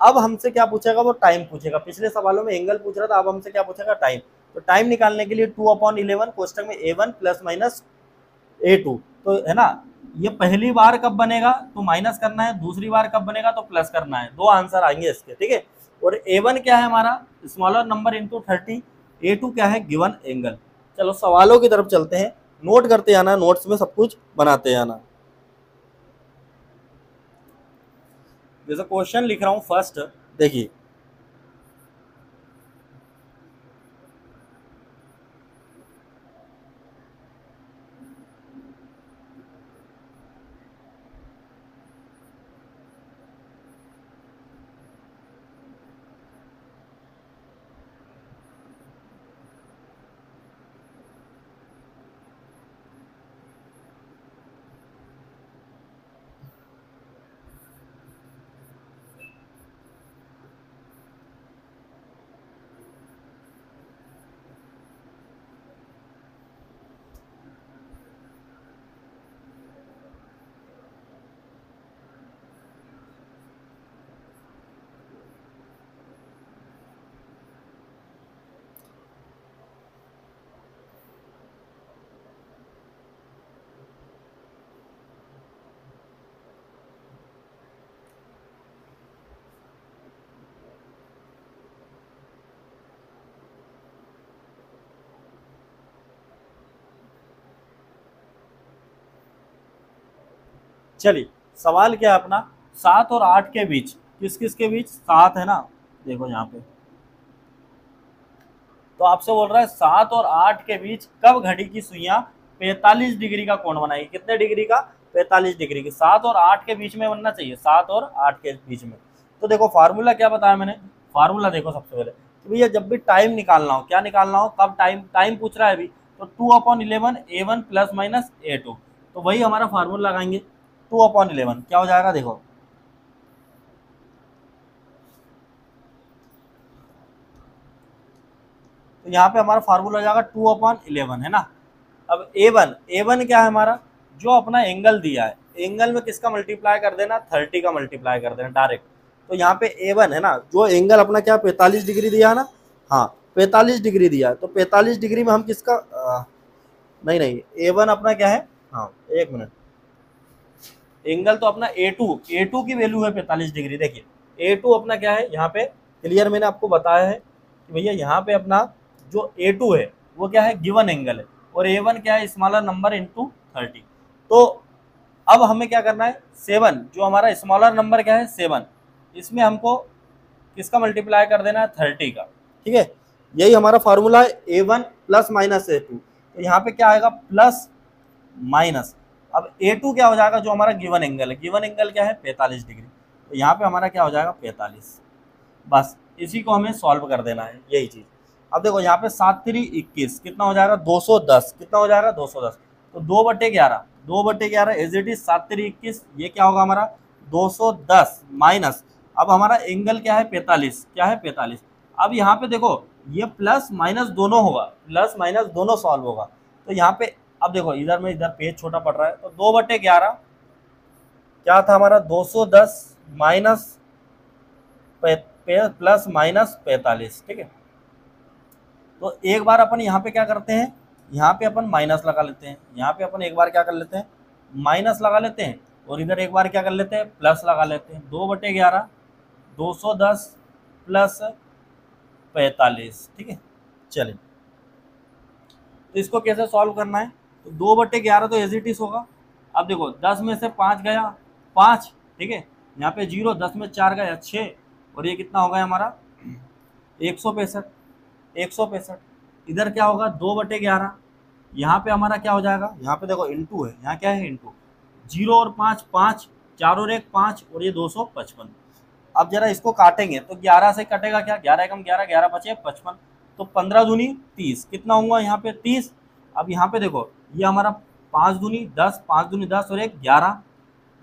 अब हमसे क्या पूछेगा, वो टाइम पूछेगा। पिछले सवालों में एंगल पूछ रहा था, अब हमसे क्या पूछेगा टाइम। तो टाइम निकालने के लिए 2/11 कोष्टक में A1 प्लस माइनस A2, तो है ना, ये पहली बार कब बनेगा तो माइनस करना है, दूसरी बार कब बनेगा तो प्लस करना है, 2 आंसर आएंगे इसके, ठीक है। और A1 क्या है हमारा स्मॉलर नंबर इंटू 30, A2 क्या है गिवन एंगल। चलो सवालों की तरफ चलते हैं, नोट करते आना, नोट्स में सब कुछ बनाते आना। जैसे क्वेश्चन लिख रहा हूं फर्स्ट, देखिए चलिए सवाल क्या है अपना, 7 और 8 के बीच, किस किस के बीच, 7 है ना, देखो यहाँ पे तो आपसे बोल रहा है 7 और 8 के बीच कब घड़ी की सुइयां 45 डिग्री का कोण बनाएगी, कितने डिग्री का 45 डिग्री की, 7 और 8 के बीच में बनना चाहिए, 7 और 8 के बीच में। तो देखो फार्मूला क्या बताया मैंने, फार्मूला देखो सबसे पहले कि भैया जब भी टाइम निकालना हो, क्या निकालना हो, कब टाइम टाइम पूछ रहा है अभी, तो 2/11 A1 प्लस माइनस A2, तो वही हमारा फार्मूला लगाएंगे 2/11 क्या हो जाएगा देखो, तो यहाँ पे हमारा फार्मूला हो जाएगा 2/11, है ना। अब A1 क्या है हमारा, जो अपना एंगल दिया है, एंगल में किसका मल्टीप्लाई कर देना 30 का मल्टीप्लाई कर देना डायरेक्ट। तो यहाँ पे A1 है ना, जो एंगल अपना क्या 45 डिग्री दिया है ना, हाँ 45 डिग्री दिया है, तो 45 डिग्री में हम किसका नहीं नहीं A1 अपना क्या है, हाँ एक मिनट, एंगल तो अपना A2 की वैल्यू है 45 डिग्री, देखिए A2 अपना क्या है, यहाँ पे क्लियर मैंने आपको बताया है कि भैया यहाँ पे अपना जो A2 है वो क्या है, गिवन एंगल है, और A1 क्या है, स्मॉलर नंबर इंटू 30। तो अब हमें क्या करना है, 7 जो हमारा स्मॉलर नंबर क्या है 7, इसमें हमको किसका मल्टीप्लाई कर देना है, 30 का। ठीक है, यही हमारा फॉर्मूला है, A1 प्लस माइनस A2। तो यहाँ पे क्या आएगा, प्लस माइनस, अब A2 क्या हो जाएगा, जो हमारा गिवन एंगल है, गिवन एंगल क्या है 45 डिग्री, तो यहाँ पे हमारा क्या हो जाएगा 45। बस इसी को हमें सॉल्व कर देना है, यही चीज। अब देखो यहाँ पे 7 3 21 कितना हो जाएगा 210, कितना हो जाएगा 210, तो 2/11, 2/11 एज इट इज 7 3 21, ये क्या होगा हमारा 210 माइनस, अब हमारा एंगल क्या है 45, क्या है 45। अब यहाँ पे देखो ये प्लस माइनस दोनों होगा, प्लस माइनस दोनों सॉल्व होगा, तो यहाँ पे अब देखो इधर में इधर पेज छोटा पड़ रहा है, तो 2/11 क्या था हमारा 210 माइनस प्लस माइनस 45। ठीक है, तो एक बार अपन यहाँ पे क्या करते हैं, यहाँ पे अपन माइनस लगा लेते हैं, यहाँ पे अपन एक बार क्या कर लेते हैं, माइनस लगा लेते हैं, और इधर एक बार क्या कर लेते हैं, प्लस लगा लेते हैं। 2/11 210 प्लस 45। ठीक है, चलिए तो इसको कैसे सॉल्व करना है, तो 2/11 तो एज इट इज होगा। अब देखो 10 में से 5 गया 5, ठीक है, यहाँ पे 0, 10 में 4 गया 6, और ये कितना हो गया हमारा 165, 165। इधर क्या होगा 2/11, यहाँ पे हमारा क्या हो जाएगा, यहाँ पे देखो इंटू है, यहाँ क्या है इंटू, 0 और 5 5, 4 और 1 5, और ये 255। अब जरा इसको काटेंगे तो 11 से कटेगा क्या, 11 एकम 11, 11 बचे 55, तो 15 दूनी 30, कितना होगा यहाँ पे 30। अब यहाँ पे देखो ये हमारा 5 दूनी 10, 5 दूनी 10 और 1 11,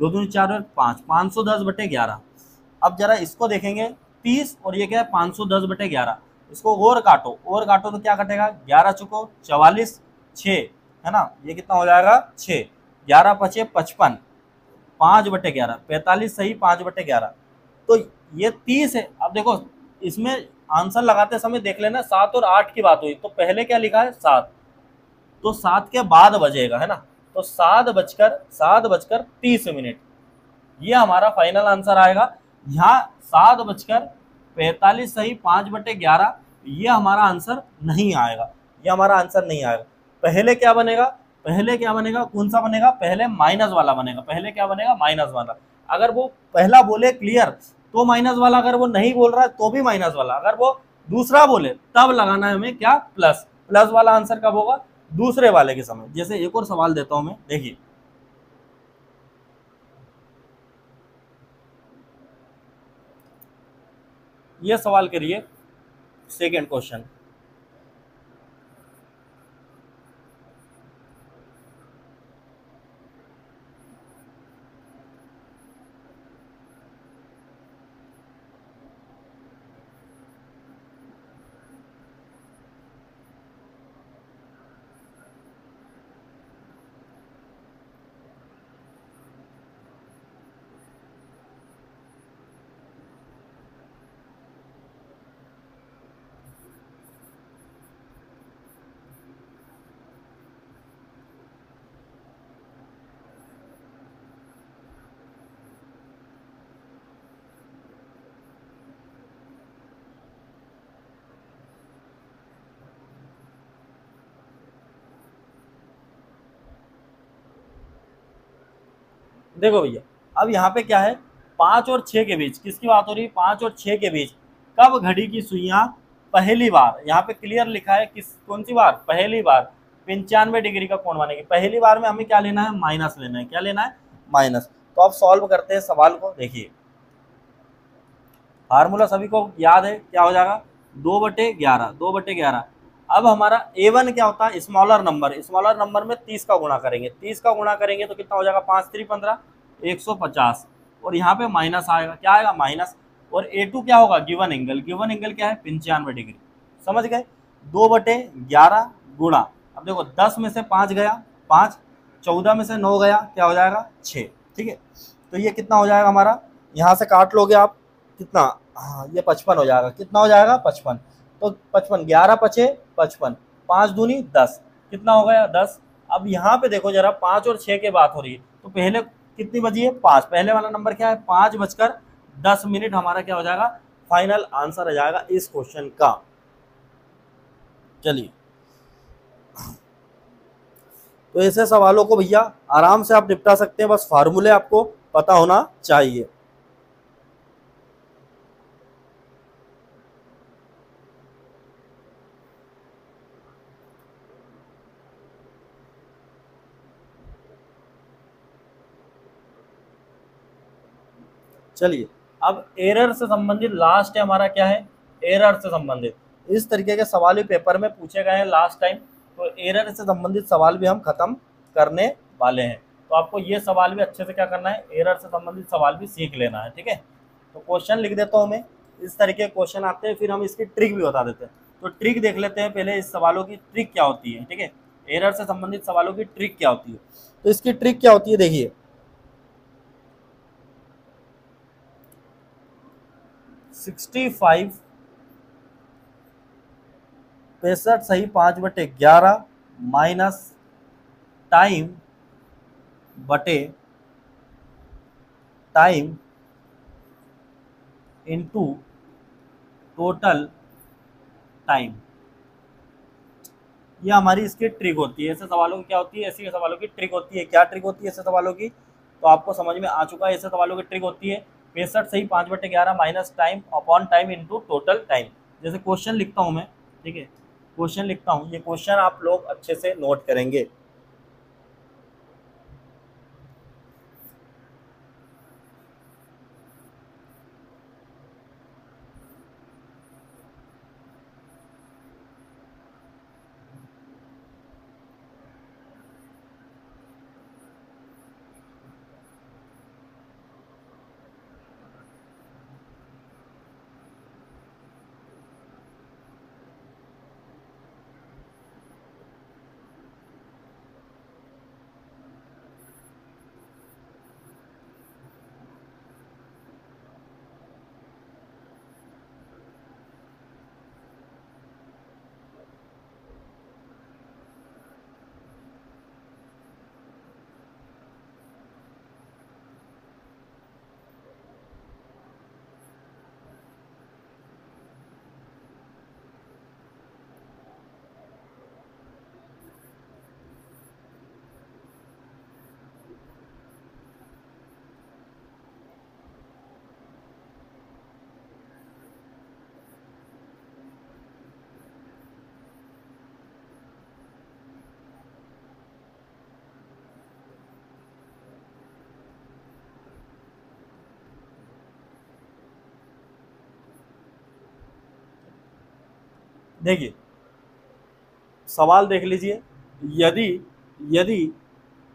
2 दूनी 4 और 5, 510/11। अब जरा इसको देखेंगे 30, और ये क्या है 510/11, इसको और काटो तो क्या कटेगा, 11 चुको 44, 6 है ना, ये कितना हो जाएगा 6, 11 बचे 55, 5/11, 45 सही 5/11, तो ये 30 है। अब देखो इसमें आंसर लगाते समय देख लेना 7 और 8 की बात हुई, तो पहले क्या लिखा है 7, तो 7 के बाद बजेगा है ना, तो 7:30, ये हमारा फाइनल आंसर आएगा। यहाँ 7:45 सही 5/11, ये हमारा आंसर नहीं आएगा, ये हमारा आंसर नहीं आएगा। पहले क्या बनेगा, कौन सा बनेगा, पहले माइनस वाला बनेगा, पहले क्या बनेगा माइनस वाला। अगर वो पहला बोले क्लियर तो माइनस वाला, अगर वो नहीं बोल रहा है तो भी माइनस वाला, अगर वो दूसरा बोले तब लगाना है हमें क्या, प्लस। प्लस वाला आंसर कब होगा, दूसरे वाले के समय। जैसे एक और सवाल देता हूं मैं, देखिए ये सवाल करिए, सेकेंड क्वेश्चन। देखो भैया अब यहाँ पे क्या है, 5 और 6 के बीच किसकी बात हो रही है, 5 और 6 के बीच कब घड़ी की सुइयां पहली बार, यहाँ पे क्लियर लिखा है किस कौन सी बार, पहली बार 95 डिग्री का कोण बनेगी। पहली बार में हमें क्या लेना है, माइनस लेना है, क्या लेना है माइनस। तो अब सॉल्व करते हैं सवाल को। देखिए फार्मूला सभी को याद है, क्या हो जाएगा 2/11, 2/11। अब हमारा A1 क्या होता है, स्मॉलर नंबर में 30 का गुणा करेंगे, 30 का गुणा करेंगे तो कितना हो जाएगा 5 3 15, 150, और यहाँ पे माइनस आएगा, क्या आएगा माइनस। और A2 क्या होगा, गिवन एंगल क्या है 95 डिग्री, समझ गए। 2/11 गुणा, अब देखो 10 में से 5 गया 5, 14 में से 9 गया, क्या हो जाएगा 6। ठीक है, तो ये कितना हो जाएगा हमारा, यहाँ से काट लोगे आप कितना, हाँ ये 55 हो जाएगा, कितना हो जाएगा 55, तो 55, 11 बचे 55, 5 दूनी 10, कितना हो गया 10। अब यहाँ पे देखो जरा 5 और 6 की बात हो रही है, तो पहले कितनी बजी है 5, पहले वाला नंबर क्या है 5 बजकर 10 मिनट हमारा क्या हो जाएगा, फाइनल आंसर आ जाएगा इस क्वेश्चन का। चलिए, तो ऐसे सवालों को भैया आराम से आप निपटा सकते हैं, बस फार्मूले आपको पता होना चाहिए। चलिए, अब एरर से संबंधित लास्ट है हमारा क्या है, एरर से संबंधित इस तरीके के सवाल भी पेपर में पूछे गए हैं लास्ट टाइम, तो एरर से संबंधित सवाल भी हम खत्म करने वाले हैं। तो आपको ये सवाल भी अच्छे से क्या करना है, एरर से संबंधित सवाल भी सीख लेना है, ठीक है। तो क्वेश्चन लिख देता हूँ मैं, इस तरीके के क्वेश्चन आते हैं, फिर हम इसकी ट्रिक भी बता देते हैं। तो ट्रिक देख लेते हैं पहले, इस सवालों की ट्रिक क्या होती है, ठीक है। एरर से संबंधित सवालों की ट्रिक क्या होती है, तो इसकी ट्रिक क्या होती है, देखिए 65 65 सही 5/11 माइनस टाइम बटे टाइम इनटू टोटल टाइम, ये हमारी इसकी ट्रिक होती है। ऐसे सवालों की क्या होती है, ऐसे सवालों की ट्रिक होती है। क्या ट्रिक होती है ऐसे सवालों की, तो आपको समझ में आ चुका है। ऐसे सवालों की ट्रिक होती है 65 सही 5/11 minus time upon time into total time. जैसे क्वेश्चन लिखता हूँ मैं, ठीक है, क्वेश्चन लिखता हूँ, ये क्वेश्चन आप लोग अच्छे से नोट करेंगे। देखिए सवाल देख लीजिए, यदि यदि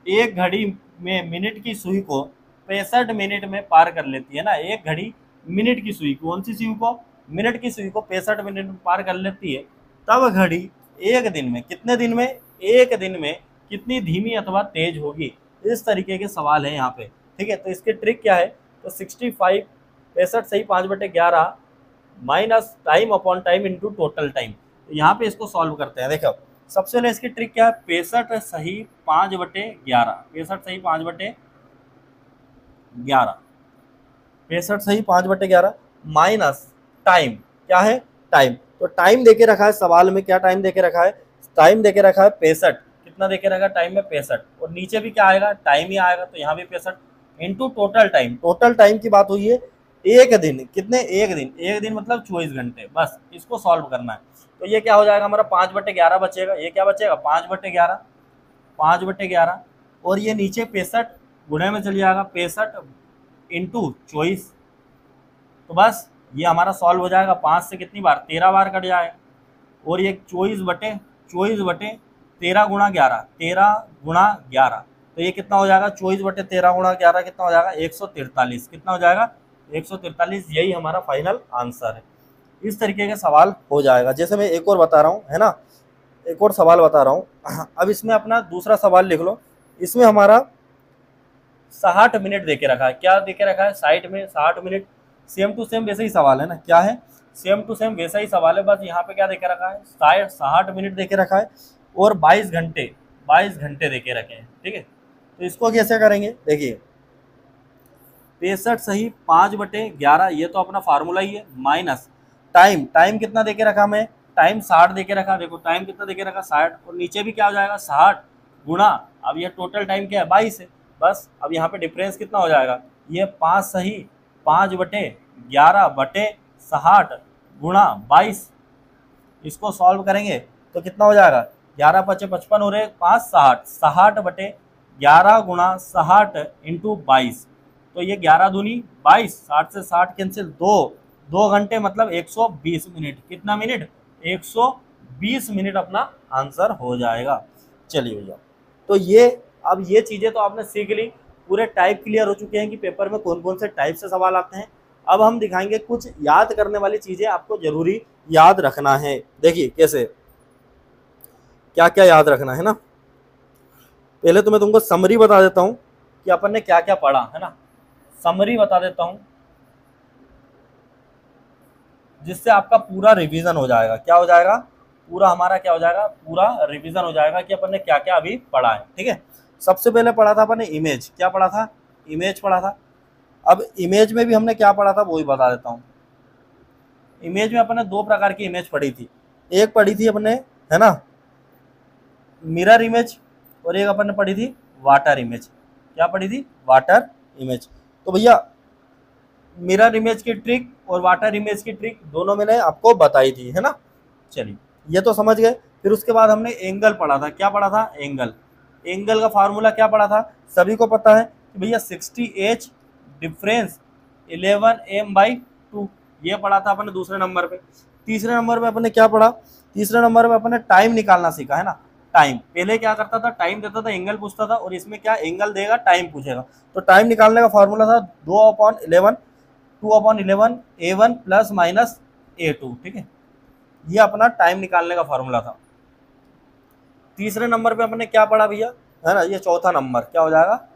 एक घड़ी में मिनट की सुई को 65 मिनट में पार कर लेती है ना, एक घड़ी मिनट की सुई, कौन सी सुई को, मिनट की सुई को 65 मिनट में पार कर लेती है, तब घड़ी एक दिन में, कितने दिन में, एक दिन में कितनी धीमी अथवा तेज होगी। इस तरीके के सवाल है यहाँ पे, ठीक है। तो इसकी ट्रिक क्या है, तो 65 65 सही 5/11 minus time upon time into total time, यहाँ पे इसको सॉल्व करते हैं। देखो सबसे पहले इसकी ट्रिक क्या है, 65 सही 5/11, 65 सही 5/11, 65 सही 5/11 माइनस टाइम, क्या है टाइम, तो टाइम देके रखा है सवाल में, क्या टाइम देके रखा है, टाइम देके रखा है 65, कितना देके रखा है टाइम में 65, और नीचे भी क्या आएगा, टाइम ही आएगा, तो यहाँ भी 65 into total time, total time की बात हुई है एक दिन, कितने, एक दिन, एक दिन मतलब 24 घंटे, बस इसको सॉल्व करना है। तो ये क्या हो जाएगा हमारा 5/11 बचेगा, ये क्या बचेगा 5/11, 5/11, और ये नीचे 65 गुणे में चली जाएगा 65 इंटू 24, तो बस ये हमारा सॉल्व हो जाएगा। 5 से कितनी बार, 13 बार कट जाएगा, और ये 24/13 गुणा 11, 13 गुणा 11, तो ये कितना हो जाएगा, 24/13 गुणा 11 कितना हो जाएगा 143, कितना हो जाएगा 143, यही हमारा फाइनल आंसर है। इस तरीके का सवाल हो जाएगा। जैसे मैं एक और बता रहा हूँ, है ना, एक और सवाल बता रहा हूँ। अब इसमें अपना दूसरा सवाल लिख लो, इसमें हमारा 60 मिनट देके रखा है, क्या देके रखा है, साइड में 60 मिनट, सेम टू सेम वैसे ही सवाल है ना, क्या है, सेम टू सेम वैसा ही सवाल है, बस यहाँ पे क्या देके रखा है, 60 मिनट देके रखा है, और 22 घंटे देके रखे हैं, ठीक है। तो इसको कैसे करेंगे, देखिए 65 सही 5/11, ये तो अपना फार्मूला ही है, माइनस टाइम, टाइम कितना देके रखा मैं, टाइम 60 देके रखा, देखो टाइम कितना देके रखा 60, और नीचे भी क्या हो जाएगा 60 गुणा, अब ये टोटल टाइम क्या है 22 है, बस अब यहाँ पे डिफरेंस कितना हो जाएगा, ये 5 सही 5/11/60 गुणा 22, इसको सॉल्व करेंगे तो कितना हो जाएगा, 11 × 5 = 55 हो रहे 5 60, 60/11 गुणा 60 × 22, तो ये 11 दूनी 22, 60 से 60 कैंसिल, 2 घंटे मतलब 120 मिनट, कितना मिनट 120 मिनट अपना आंसर हो जाएगा। चलिए भैया, तो ये अब ये चीज़ें तो आपने सीख ली, पूरे टाइप क्लियर हो चुके हैं कि पेपर में कौन कौन से टाइप से सवाल आते हैं। अब हम दिखाएंगे कुछ याद करने वाली चीज़ें आपको जरूरी याद रखना है। देखिए कैसे क्या क्या याद रखना है ना, पहले तो मैं तुमको समरी बता देता हूँ कि अपन ने क्या क्या पढ़ा है ना, समरी बता देता हूँ जिससे आपका पूरा रिवीजन हो जाएगा। क्या हो जाएगा, पूरा हमारा क्या हो जाएगा, पूरा रिवीजन हो जाएगा कि अपन ने क्या क्या अभी पढ़ा है। ठीक है, सबसे पहले पढ़ा था अपन ने इमेज, क्या पढ़ा था, इमेज पढ़ा था। अब इमेज में भी हमने क्या पढ़ा था वो भी बता देता हूँ। इमेज में अपन ने 2 प्रकार की इमेज पढ़ी थी, एक पढ़ी थी अपने है ना मिरर इमेज, और एक अपन ने पढ़ी थी वाटर इमेज। क्या पढ़ी थी, वाटर इमेज। तो भैया मिरर इमेज की ट्रिक और वाटर इमेज की ट्रिक दोनों मैंने आपको बताई थी है ना। चलिए ये तो समझ गए। फिर उसके बाद हमने एंगल पढ़ा था, क्या पढ़ा था, एंगल। एंगल का फार्मूला क्या पढ़ा था, सभी को पता है कि भैया 60h डिफरेंस 11m/2, ये पढ़ा था अपने दूसरे नंबर पे। तीसरे नंबर पे अपन ने क्या पढ़ा, तीसरे नंबर पे अपन ने टाइम निकालना सीखा है ना। टाइम पहले क्या करता था, टाइम देता था, एंगल पूछता था, और इसमें क्या एंगल देगा टाइम पूछेगा। तो टाइम निकालने का फार्मूला था 2/11 2/11 a1 ± a2। ठीक है, ये अपना टाइम निकालने का फार्मूला था। तीसरे नंबर पे अपन ने क्या पढ़ा भैया, है ना, ये चौथा नंबर क्या हो जाएगा,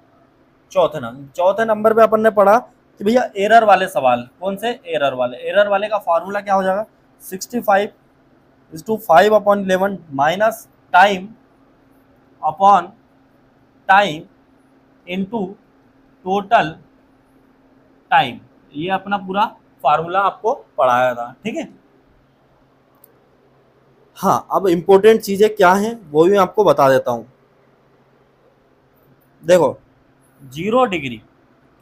चौथे नंबर पे अपन ने पढ़ा कि भैया एरर वाले सवाल, कौन से, एरर वाले। एरर वाले का फार्मूला क्या हो जाएगा, 65/5/11 minus time upon time into total time, ये अपना पूरा फार्मूला आपको पढ़ाया था। ठीक है, हाँ अब इंपॉर्टेंट चीजें क्या हैं वो भी मैं आपको बता देता हूँ। देखो 0 डिग्री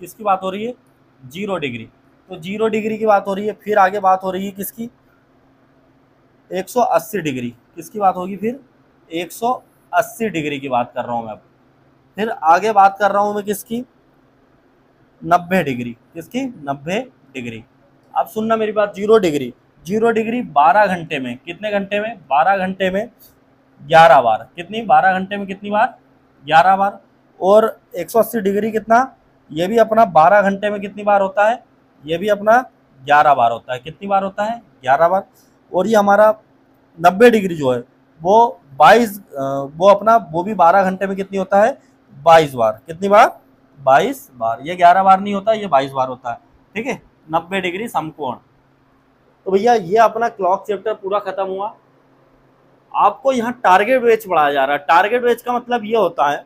किसकी बात हो रही है, 0 डिग्री, तो 0 डिग्री की बात हो रही है। फिर आगे बात हो रही है किसकी, 180 डिग्री, किसकी बात होगी, फिर 180 डिग्री की बात कर रहा हूँ मैं। अब फिर आगे बात कर रहा हूँ मैं किसकी, 90 डिग्री, किसकी, 90 डिग्री। अब सुनना मेरी बात, 0 डिग्री, 0 डिग्री 12 घंटे में, कितने घंटे में, 12 घंटे में 11 बार, कितनी, 12 घंटे में कितनी बार, 11 बार। और 180 डिग्री कितना, ये भी अपना 12 घंटे में कितनी बार होता है, ये भी अपना 11 बार होता है। कितनी बार होता है, 11 बार। और ये हमारा 90 डिग्री जो है वो 22 वो अपना वो भी 12 घंटे में कितनी होता है, 22 बार। कितनी बार, 22 बार। ये 11 बार नहीं होता, ये 22 बार होता है। ठीक है, 90 डिग्री समकोण। तो भैया ये अपना क्लॉक चैप्टर पूरा खत्म हुआ। आपको यहाँ टारगेट बेच पढ़ाया जा रहा है। टारगेट बेच का मतलब ये होता है,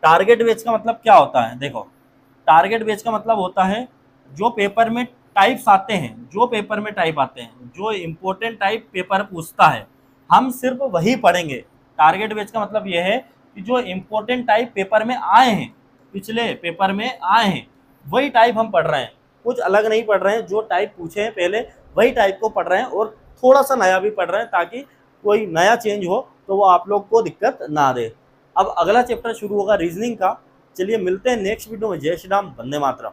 टारगेट बेच का मतलब क्या होता है, देखो टारगेट बेच का मतलब होता है जो पेपर में टाइप्स आते हैं, जो पेपर में टाइप आते हैं, जो इम्पोर्टेंट टाइप पेपर पूछता है, हम सिर्फ वही पढ़ेंगे। टारगेट बेच का मतलब ये है कि जो इम्पोर्टेंट टाइप पेपर में आए हैं, पिछले पेपर में आए हैं, वही टाइप हम पढ़ रहे हैं। कुछ अलग नहीं पढ़ रहे हैं, जो टाइप पूछे हैं पहले वही टाइप को पढ़ रहे हैं, और थोड़ा सा नया भी पढ़ रहे हैं ताकि कोई नया चेंज हो तो वो आप लोग को दिक्कत ना दे। अब अगला चैप्टर शुरू होगा रीजनिंग का। चलिए मिलते हैं नेक्स्ट वीडियो में। जय श्री राम, वंदे मातरम।